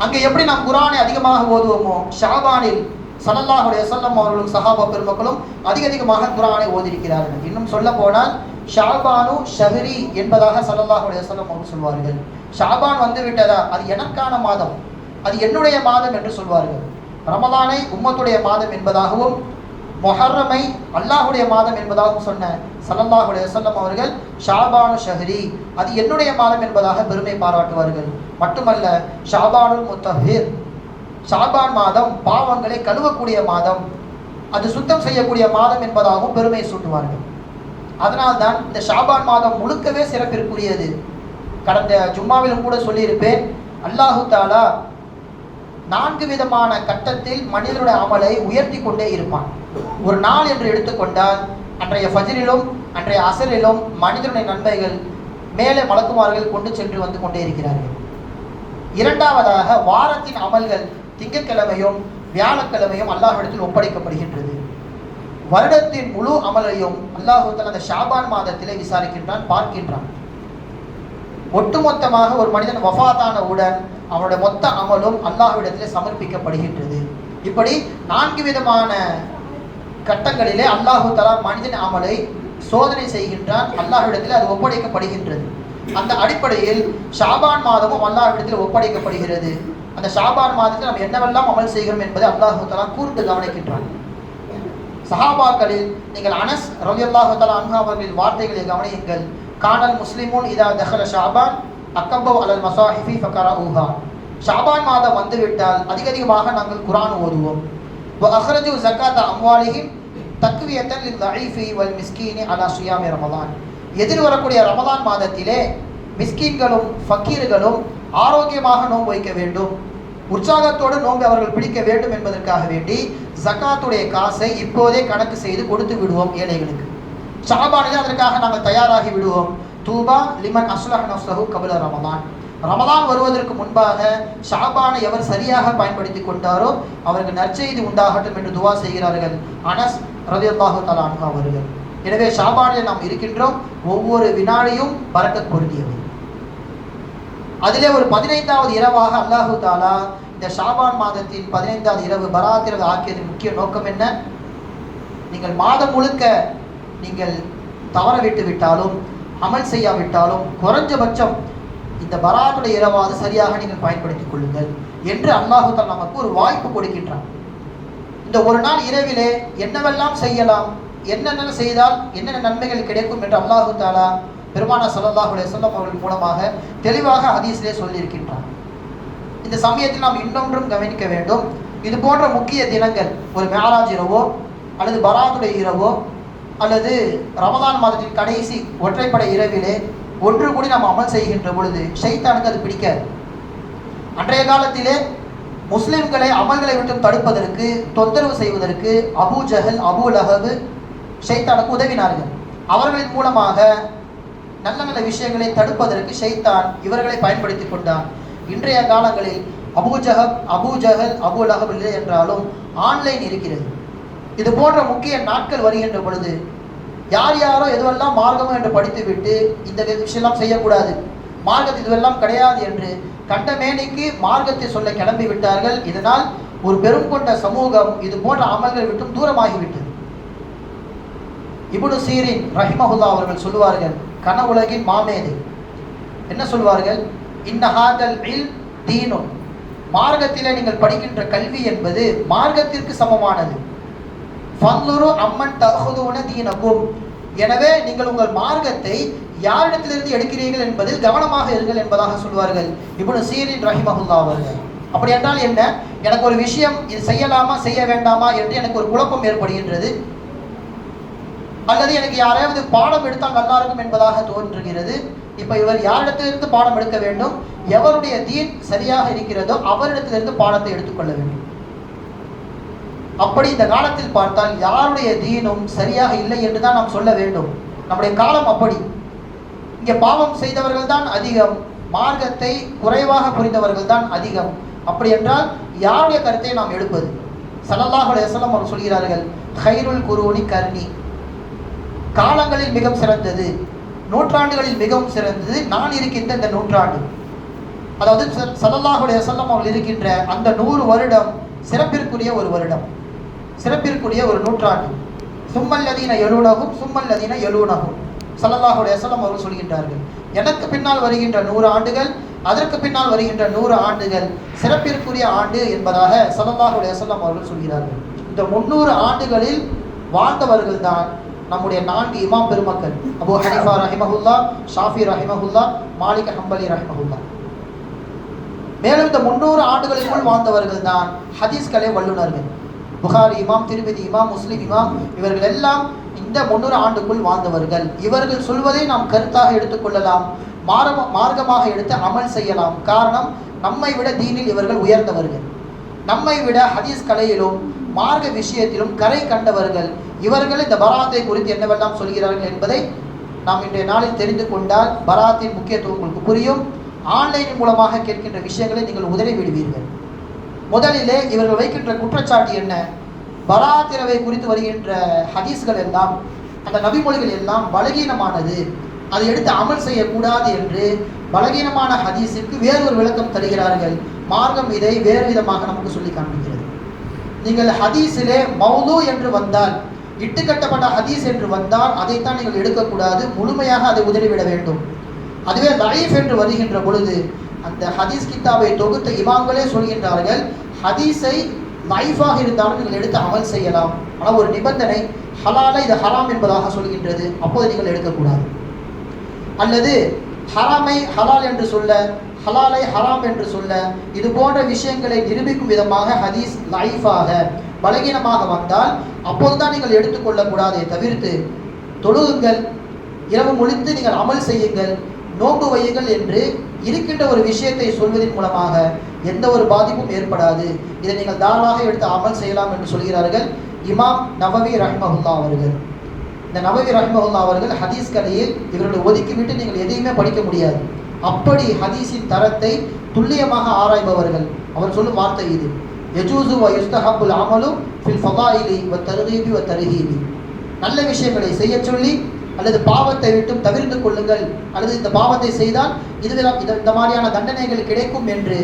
அங்கே எப்படி நாம் குர்ஆனை அதிகமாக ஓதுவோமோ ஷாபானில் ஸல்லல்லாஹு அலைஹி வஸல்லம் அவர்களும் சஹாபா பெருமக்களும் அதிகமாக குர்ஆனை ஓதியிருக்கிறார்கள். இன்னும் சொல்ல போனால் ஷாபானு ஷஹ்ரி என்பதாக ஸல்லல்லாஹு அலைஹி வஸல்லம் அவர்கள் சொல்வார்கள். ஷாபான் வந்து விட்டதா, அது எனக்கான மாதம், அது என்னுடைய மாதம் என்று சொல்வார்கள். ரமலானை உம்மத்துடைய மாதம் என்பதாகவும் முஹர்ரமை அல்லாஹுடைய மாதம் என்பதாகவும் சொன்ன ஸல்லல்லாஹு அலைஹி வஸல்லம் அவர்கள் ஷாபானு ஷஹ்ரி, அது என்னுடைய மாதம் என்பதாக பெருமை பாராட்டுவார்கள். மட்டுமல்ல, ஷாபானுல் முத்தஹிர், ஷாபான் மாதம் பாவங்களை கழுவக்கூடிய மாதம், அது சுத்தம் செய்யக்கூடிய மாதம் என்பதாகவும் பெருமை சூட்டுவார்கள். அதனால்தான் இந்த ஷாபான் மாதம் முழுக்கவே சிறப்பிற்குரியது. கடந்த ஜும்மாவிலும் கூட சொல்லியிருப்பேன், அல்லாஹு தஆலா 4 விதமான கட்டத்தில் மனிதனுடைய அமலை உயர்த்தி கொண்டே இருப்பான். ஒரு நாள் என்று எடுத்துக்கொண்டால் அன்றைய ஃபஜ்ரிலும் அன்றைய அசரிலும் மனிதனுடைய நன்மைகள் மேலே மலக்குமார்கள் கொண்டு சென்று வந்து கொண்டே இருக்கிறார்கள். இரண்டாவதாக வாரத்தின் அமல்கள் திங்கட்கிழமையும் வியாழக்கிழமையும் அல்லாஹ்விடத்தில் ஒப்படைக்கப்படுகின்றது. வருடத்தின் முழு அமலையும் அல்லாஹ் தஆலா அந்த ஷாபான் மாதத்திலே விசாரிக்கின்றான், பார்க்கின்றான். ஒட்டுமொத்தமாக ஒரு மனிதன் வஃபாத்தானவுடன் அவனுடைய மொத்த அமலும் அல்லாஹ்விடத்திலே சமர்ப்பிக்கப்படுகின்றது. இப்படி 4 விதமான கட்டங்களிலே அல்லாஹு தஆலா மனிதன் அமலை சோதனை செய்கின்றான், அல்லாஹ்விடத்திலே அது ஒப்படைக்கப்படுகின்றது. அந்த அடிப்படையில் ஷாபான் மாதமும் அல்லாஹ்விடத்தில் ஒப்படைக்கப்படுகிறது. அந்த ஷாபான் மாதத்தில் நாம் என்னவெல்லாம் அமல் செய்கிறோம் என்பதை அல்லாஹு தஆலா கூர்ந்து கவனிக்கின்றான். சஹாபாக்களில் நீங்கள் அனஸ் ரலியல்லாஹு தஆலா அன்ஹு அவர்களின் வார்த்தைகளை கவனியுங்கள். கானல் முஸ்லிமூன் இதா தஹல ஷாபான் அக்கபவ் அலல் மசாஹிஃபி ஃபகரஊஹா. ஷாபான் மாதம் வந்துவிட்டால் அதிகமாக நாங்கள் குர்ஆன் ஓதுவோம். வ அக்ரஜு ஸகாத அம்வாலிஹிம் தக்வியத்தன் லில் தஈஃபி வல் மிஸ்கீனி அலா ஸியாமி ரமலான். எதிர் வரக்கூடிய ரமலான் மாதத்திலே மிஸ்கீன்களும் ஃபக்கீர்களும் ஆரோக்கியமாக நோன்பு வைக்க வேண்டும், உற்சாகத்தோடு நோன்பு அவர்கள் பிடிக்க வேண்டும் என்பதற்காக வேண்டி ஜகாத்துடைய காசை இப்போதே கணக்கு செய்து கொடுத்து விடுவோம் ஏழைகளுக்கு. ஷாபானிலே அதற்காக நாங்கள் தயாராகி விடுவோம். தூபா லிமன் அஸ்லஹ நஃப்ஸஹு கப்ல ரமலான். ரமலான் வருவதற்கு முன்பாக ஷாபானை எவர் சரியாக பயன்படுத்தி கொண்டாரோ அவருக்கு நற்செய்தி உண்டாகட்டும் என்று துவா செய்கிறார்கள் அனஸ் ரலியல்லாஹு தஆலா அன்ஹு அவர்கள். எனவே ஷாபானில் நாம் இருக்கின்றோம். ஒவ்வொரு வினாடியும் பரக்கத் பொருந்தியது. அதிலே ஒரு 15வது இரவாக அல்லாஹு தஆலா இந்த ஷாபான் மாதத்தின் 15வது இரவு பராத் இரவு ஆக்கியதின் முக்கிய நோக்கம் என்ன? நீங்கள் மாதம் முழுக்க நீங்கள் தவற விட்டு விட்டாலும் அமல் செய்யாவிட்டாலும் குறைஞ்சபட்சம் இந்த பராத்துடைய இரவாவது சரியாக நீங்கள் பயன்படுத்திக் கொள்ளுங்கள் என்று அல்லாஹு தஆலா நமக்கு ஒரு வாய்ப்பு கொடுக்கின்றான். இந்த ஒரு நாள் இரவிலே என்னவெல்லாம் செய்யலாம், என்னென்ன செய்தால் என்னென்ன நன்மைகள் கிடைக்கும் என்று அல்லாஹு தஆலா பெருமானார் ஸல்லல்லாஹு அலைஹி வஸல்லம் அவர்கள் மூலமாக தெளிவாக ஹதீஸிலே சொல்லியிருக்கின்றார். இந்த சமயத்தில் நாம் இன்னொன்றும் கவனிக்க வேண்டும். இது போன்ற முக்கிய தினங்கள், ஒரு மேராஜ் இரவோ அல்லது பராத்துடைய இரவோ அல்லது ரமலான் மாதத்தின் கடைசி ஒற்றைப்படை இரவிலே ஒன்று கூடி நாம் அமல் செய்கின்ற பொழுது ஷைத்தானுக்கு அது பிடிக்காது. அன்றைய காலத்திலே முஸ்லிம்களை அமல்களை விட்டு தடுப்பதற்கு, தொந்தரவு செய்வதற்கு அபூ ஜஹல், அபூ லஹப் ஷைத்தானுக்கு உதவினார்கள். அவர்களின் மூலமாக நல்ல நல்ல விஷயங்களை தடுப்பதற்கு ஷைத்தான் இவர்களை பயன்படுத்தி கொண்டான். இன்றைய காலங்களில் அபூ ஜஹல், அபூ லஹப் இல்லை என்றாலும் ஆன்லைன் இருக்கிறது. இது போன்ற முக்கிய நாட்கள் வருகின்ற பொழுது யார் யாரோ எதுவெல்லாம் மார்க்கமோ என்று படித்துவிட்டு இந்த விஷயம்லாம் செய்யக்கூடாது, மார்க்கத்தில் இதுவெல்லாம் கிடையாது என்று கண்டமேனிக்கு மார்க்கத்தை சொல்ல கிளம்பி விட்டார்கள். இதனால் ஒரு பெரும் கொண்ட சமூகம் இது போன்ற அமல்கள் விட்டும் தூரமாகிவிட்டது. இப்னு சீரின் ரஹிமஹுல்லா அவர்கள் சொல்லுவார்கள், கனவுலகின் மாமேதை என்ன சொல்வார்கள்? இன்னஹாதல் இல் தீனுன், மார்க்கத்திலே நீங்கள் படிக்கின்ற கல்வி என்பது மார்க்கத்திற்கு சமமானது. ஃபன்லுரு அம்மன் தஹுதுன தீனகும், எனவே நீங்கள் உங்கள் மார்க்கத்தை யாரிடத்திலிருந்து எடுக்கிறீர்கள் என்பதில் கவனமாக இருங்கள் என்பதாக சொல்வார்கள் இப்னு சீரின் ரஹிமஹுல்லா அவர்கள். அப்படி என்றால் என்ன? எனக்கு ஒரு விஷயம் இது செய்யலாமா செய்ய வேண்டாமா என்று எனக்கு ஒரு குழப்பம் ஏற்படுகின்றது, அல்லது எனக்கு யாராவது பாடம் எடுத்தால் நல்லா இருக்கும் என்பதாக தோன்றுகிறது. இப்போ இவர் யாரிடத்திலிருந்து பாடம் எடுக்க வேண்டும்? எவருடைய தீன் சரியாக இருக்கிறதோ அவரிடத்திலிருந்து பாடத்தை எடுத்துக்கொள்ள வேண்டும். அப்படி இந்த காலத்தில் பார்த்தால் யாருடைய தீனும் சரியாக இல்லை என்று தான் நாம் சொல்ல வேண்டும். நம்முடைய காலம் அப்படி. இங்கே பாவம் செய்தவர்கள் தான் அதிகம், மார்க்கத்தை குறைவாக புரிந்தவர்கள் தான் அதிகம். அப்படி என்றால் யாருடைய கருத்தை நாம் எடுப்பது? ஸல்லல்லாஹு அலைஹி வஸல்லம் அவர்கள் சொல்கிறார்கள், கைருல் குரூனி கர்ணி, காலங்களில் மிகவும் சிறந்தது, நூற்றாண்டுகளில் மிகவும் சிறந்தது நான் இருக்கின்ற இந்த நூற்றாண்டு. அதாவது ஸல்லல்லாஹு அலைஹி வஸல்லம் அவர்கள் இருக்கின்ற அந்த 100 வருடம் சிறப்பிற்குரிய ஒரு வருடம், சிறப்பிற்குரிய ஒரு நூற்றாண்டு. சும்மல்லதீன யலூனஹும் சும்மல்லதீன யலூனஹும் ஸல்லல்லாஹு அலைஹி வஸல்லம் அவர்கள் சொல்கின்றார்கள், எனக்கு பின்னால் வருகின்ற 100 ஆண்டுகள், அதற்கு பின்னால் வருகின்ற 100 ஆண்டுகள் சிறப்பிற்குரிய ஆண்டு என்பதாக ஸல்லல்லாஹு அலைஹி வஸல்லம் அவர்கள் சொல்கிறார்கள். இந்த 300 ஆண்டுகளில் வாழ்ந்தவர்கள் தான் நம்முடைய 4 இமாம் பெருமக்கள், அபூ ஹனீஃபா ரஹிமஹுல்லா, ஷாஃபி ரஹிமஹுல்லா, மாலிக் ஹம்பலி ரஹிமஹுல்லா. மேலும் இந்த 300 ஆண்டுகளுக்குள் வாழ்ந்தவர்கள் தான் ஹதீஸ்களே வல்லுநர்கள். புகாரி இமாம், திருமிதி இமாம், முஸ்லிம் இமாம், இவர்கள் எல்லாம் இந்த 300 ஆண்டுக்குள் வாழ்ந்தவர்கள். இவர்கள் சொல்வதை நாம் கருத்தாக எடுத்துக்கொள்ளலாம், மார்க்கமாக எடுத்து அமல் செய்யலாம். காரணம், நம்மை விட தீனில் இவர்கள் உயர்ந்தவர்கள், நம்மை விட ஹதீஸ் கலையிலும் மார்க்க விஷயத்திலும் கரை கண்டவர்கள். இவர்கள் இந்த பராத்தை குறித்து என்னவெல்லாம் சொல்கிறார்கள் என்பதை நாம் இன்றைய நாளில் தெரிந்து கொண்டால் பராத்தின் முக்கியத்துவம் உங்களுக்கு புரியும். ஆன்லைன் மூலமாக கேட்கின்ற விஷயங்களை நீங்கள் உதறி விடுவீர்கள். முதலிலே இவர்கள் வைக்கின்ற குற்றச்சாட்டு என்ன? பராத்திரவை குறித்து வருகின்ற ஹதீஸ்கள் எல்லாம், அந்த நபிமொழிகள் எல்லாம் பலகீனமானது, அதை எடுத்து அமல் செய்யக்கூடாது என்று பலகீனமான ஹதீஸுக்கு வேறொரு விளக்கம் தருகிறார்கள். மார்க்கம் இதை வேறு விதமாக நமக்கு சொல்லி காண்பிக்கிறது. நீங்கள் ஹதீஸிலே மௌது என்று வந்தால், இட்டுக்கட்டப்பட்ட ஹதீஸ் என்று வந்தால் அதைத்தான் நீங்கள் எடுக்கக்கூடாது, முழுமையாக அதை உதறிவிட வேண்டும். அதுவே லைஃப் என்று வருகின்ற பொழுது அந்த ஹதீஸ் கித்தாபை தொகுத்த இமாம்களே சொல்கின்றார்கள், ஹதீஸை லைஃபாக இருந்தாலும் நீங்கள் எடுத்து அமல் செய்யலாம், ஆனால் ஒரு நிபந்தனை, ஹலாலை இது ஹராம் என்பதாக சொல்கின்றது, அப்போது நீங்கள் எடுக்கக்கூடாது. அல்லது ஹராமை ஹலால் என்று சொல்ல, ஹலாலை ஹராம் என்று சொல்ல, இது போன்ற விஷயங்களை நிரூபிக்கும் விதமாக ஹதீஸ் லைஃபாக பலகீனமாக வந்தால் அப்போதுதான் நீங்கள் எடுத்துக்கொள்ளக்கூடாதே தவிர்த்து, தொழுகுங்கள், இரவு முழித்து நீங்கள் அமல் செய்யுங்கள், நோன்பு வையுங்கள் என்று இருக்கின்ற ஒரு விஷயத்தை சொல்வதன் மூலமாக எந்த ஒரு பாதிப்பும் ஏற்படாது, இதை நீங்கள் தாராளமாக எடுத்து அமல் செய்யலாம் என்று சொல்கிறார்கள் இமாம் நவவி ரஹ்மஹுல்லா அவர்கள். இந்த நவவி ரஹ்மஹுல்லா அவர்கள் ஹதீஸ் கலையில் இவர்களை ஒதுக்கிவிட்டு நீங்கள் எதையுமே படிக்க முடியாது, அப்படி ஹதீஸின் தரத்தை துல்லியமாக ஆராய்பவர்கள். அவர் சொல்லும் வார்த்தை இது, யஜூசு வ யுஸ்தஹபுல் அமலு ஃபில் ஃபதாயிலி வ தர்கீபி வ தர்ஹீபி. நல்ல விஷயங்களை செய்ய சொல்லி அல்லது பாவத்தை விட்டும் தவிர்த்து கொள்ளுங்கள், அல்லது இந்த பாவத்தை செய்தால் இந்த மாதிரியான தண்டனைகள் கிடைக்கும் என்று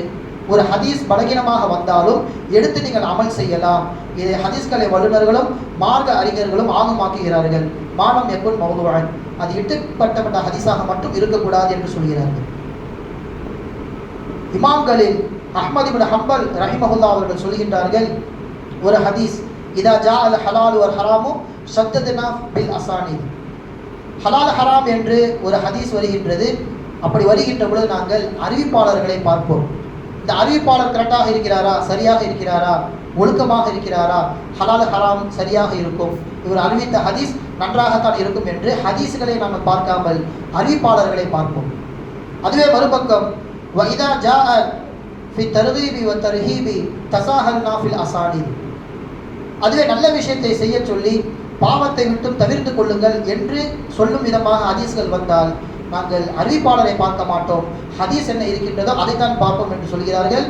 ஒரு ஹதீஸ் பலகீனமாக வந்தாலும் எடுத்து நீங்கள் அமல் செய்யலாம். இதை ஹதீஸ்களை வல்லுநர்களும் மார்க்க அறிஞர்களும் ஆகமாக்குகிறார்கள். மானம் எக்குன் மௌதுஅன், அது இட்டுப்பட்ட ஹதீஸாக மட்டும் இருக்கக்கூடாது என்று சொல்கிறார்கள். இமாம்களில் அஹ்மத் இப்னு ஹம்பல் ரஹிமஹுல்லா அவர்கள் சொல்கின்றார்கள், ஒரு ஹதீஸ், இதா ஜா அல் ஹலாலு வல் ஹராமு ஷத்தத்னா பில் அசானித். ஹலால் ஹராம் என்று ஒரு ஹதீஸ் வருகின்றது. அப்படி வருகின்ற பொழுது நாங்கள் அறிவிப்பாளர்களை பார்ப்போம். இந்த அறிவிப்பாளர் கரெக்டாக இருக்கிறாரா, சரியாக இருக்கிறாரா, ஒழுக்கமாக இருக்கிறாரா, ஹலால் ஹராம் சரியாக இருக்கும், இவர் அறிவித்த ஹதீஸ் நன்றாகத்தான் இருக்கும் என்று ஹதீஸ்களை நாங்கள் பார்க்காமல் அறிவிப்பாளர்களை பார்ப்போம். அதுவே மறுபக்கம், வைதா ஜா ஃபி தர்கீபி வ தர்ஹீபி தஸாஹல்னா ஃபில் அசானித். அதுவே நல்ல விஷயத்தை செய்ய சொல்லி பாவத்தை விட்டும் தவிர்த்து கொள்ளுங்கள் என்று சொல்லும் விதமாக ஹதீஸ்கள் வந்தால் நாங்கள் அறிவிப்பாளரை பார்க்க மாட்டோம், ஹதீஸ் என்ன இருக்கின்றதோ அதைத்தான் பார்ப்போம் என்று சொல்கிறார்கள்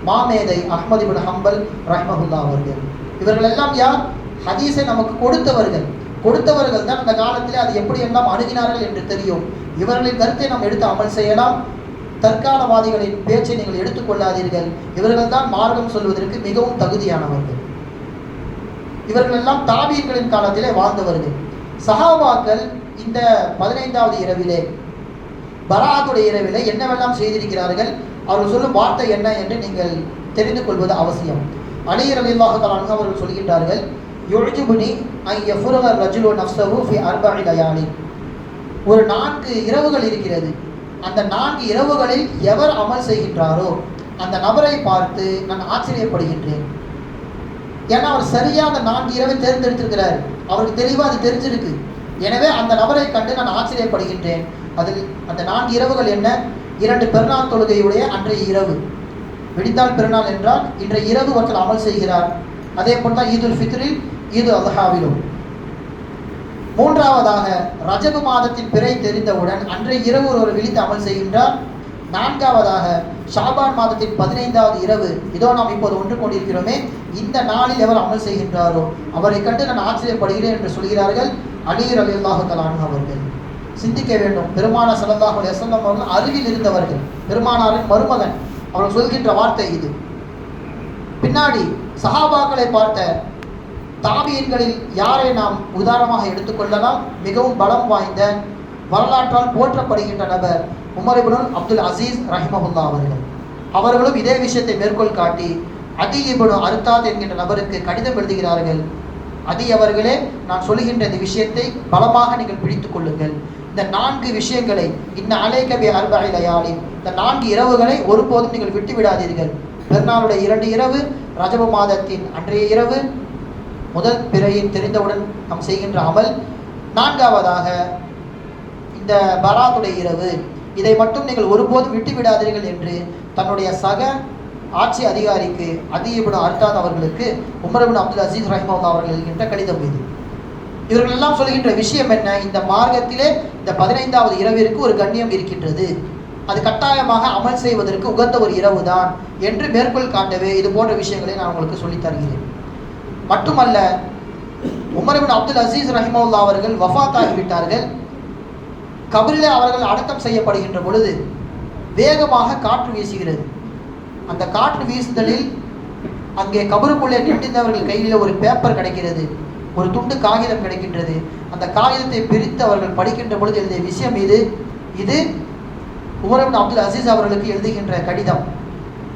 மாமேதை அஹ்மத் இப்னு ஹம்பல் ரஹ்மஹுல்லா அவர்கள். இவர்கள் எல்லாம் யார்? ஹதீஸை நமக்கு கொடுத்தவர்கள் தான் அந்த காலத்திலே அது எப்படியெல்லாம் அணுகினார்கள் என்று தெரியும். இவர்களின் கருத்தை நாம் எடுத்து அமல் செய்யலாம். தற்காலவாதிகளின் பேச்சை நீங்கள் எடுத்துக்கொள்ளாதீர்கள், இவர்கள் தான் மார்க்கம் சொல்வதற்கு மிகவும் தகுதியானவர்கள். இவர்கள் எல்லாம் தாபீன்களின் காலத்திலே வாழ்ந்தவர்கள். சஹாபாக்கள் இந்த 15வது இரவிலே, பராத்துடைய இரவிலே என்னவெல்லாம் செய்திருக்கிறார்கள், அவர்கள் சொல்லும் வார்த்தை என்ன என்று நீங்கள் தெரிந்து கொள்வது அவசியம். அலி ரலியல்லாஹு தஆலா அன்ஹு அவர்கள் சொல்கின்றார்கள், யுஜிபுனி ஐ யஃபுரக ரஜுலு நஃப்ஸஹு ஃபி 4 லயாலி. ஒரு 4 இரவுகள் இருக்கிறது, அந்த 4 இரவுகளில் எவர் அமல் செய்கின்றாரோ அந்த நபரை பார்த்து நான் ஆச்சரியப்படுகின்றேன். ஏன்னா அவர் சரியாக அந்த 4 இரவை தேர்ந்தெடுத்திருக்கிறார், அவருக்கு தெளிவாக அது தெரிஞ்சிருக்கு. எனவே அந்த நபரை கண்டு நான் ஆச்சரியப்படுகின்றேன். அதில் அந்த 4 இரவுகள் என்ன? 2 பெருநாள் தொழுகையுடைய அன்றைய இரவு, விடிந்தால் பெருநாள் என்றால் இன்றைய இரவு ஒருத்தர் அமல் செய்கிறார். அதே போல் தான் ஈதுல் ஃபித்ரில், ஈது அல்ஹாவிலும். மூன்றாவதாக ரஜபு மாதத்தின் பிறை தெரிந்தவுடன் அன்றைய இரவு ஒருவர் விழித்து அமல் செய்கின்றார். நான்காவதாக ஷாபான் மாதத்தின் 15வது இரவு, இதோ நாம் இப்போது ஒன்று கொண்டிருக்கிறோமே, இந்த நாளில் எவர் அமல் செய்கின்றாரோ அவரை கண்டு நான் ஆச்சரியப்படுகிறேன் என்று சொல்கிறார்கள் அலி ரலியல்லாஹு தஆலா அன்ஹு அவர்கள். சிந்திக்க வேண்டும். பெருமானார் ஸல்லல்லாஹு அலைஹி வஸல்லம் அவர்கள் அருகில் இருந்தவர்கள், பெருமானாரின் மருமகன். அவர்கள் சொல்கின்ற வார்த்தை இது. பின்னாடி சஹாபாக்களை பார்த்த தாபியீன்களில் யாரை நாம் உதாரணமாக எடுத்துக்கொள்ளலாம்? மிகவும் பலம் வாய்ந்த, வரலாற்றால் போற்றப்படுகின்ற நபர் உமர் இப்னு அப்துல் அசீஸ் ரஹிமஹுல்லா அவர்கள். அவர்களும் இதே விஷயத்தை மேற்கோள் காட்டி அதி இப்னு அர்தாத் என்கின்ற நபருக்கு கடிதம் எழுதுகிறார்கள். அதி அவர்களே, நான் சொல்லுகின்ற இந்த விஷயத்தை பலமாக நீங்கள் பிடித்துக் கொள்ளுங்கள். இந்த 4 விஷயங்களை, இன்ன அலைக பி அர்பஇ லயாலின், இந்த 4 இரவுகளை ஒருபோதும் நீங்கள் விட்டு விடாதீர்கள். பெருநாளுடைய 2 இரவு, ரஜப மாதத்தின் அன்றைய இரவு, முதல் பிறையின் தெரிந்தவுடன் நாம் செய்கின்ற அமல், 4ஆவதாக இந்த பராத்துடைய இரவு, இதை மட்டும் நீங்கள் ஒருபோதும் விட்டு விடாதீர்கள் என்று தன்னுடைய சக ஆட்சி அதிகாரிக்கு அதி இப்னு அர்தாத் அவர்களுக்கு உமர் இப்னு அப்துல் அசீஸ் ரஹிமஹுல்லாஹ் அவர்கள் எழுதுகின்ற கடிதம் இது. இவர்கள் எல்லாம் சொல்கின்ற விஷயம் என்ன? இந்த மார்க்கத்திலே இந்த 15வது இரவிற்கு ஒரு கண்ணியம் இருக்கின்றது, அது கட்டாயமாக அமல் செய்வதற்கு உகந்த ஒரு இரவு தான் என்று மேற்கோள் காட்டவே இது போன்ற விஷயங்களை நான் உங்களுக்கு சொல்லித் தருகிறேன். மட்டுமல்ல, உமர் இப்னு அப்துல் அசீஸ் ரஹிமஹுல்லாஹ் அவர்கள் வஃபாத் ஆகிவிட்டார்கள். கபரிலே அவர்கள் அடக்கம் செய்யப்படுகின்ற பொழுது வேகமாக காற்று வீசுகிறது. அந்த காற்று வீசுதலில் அங்கே கபருக்குள்ளே நின்றிருந்தவர்கள் கையில் ஒரு பேப்பர் கிடைக்கிறது, ஒரு துண்டு காகிதம் கிடைக்கின்றது. அந்த காகிதத்தை பிரித்து அவர்கள் படிக்கின்ற பொழுது எழுதிய விஷயம் இது உமர் இப்னு அப்துல் அசீஸ் அவர்களுக்கு எழுதுகின்ற கடிதம்.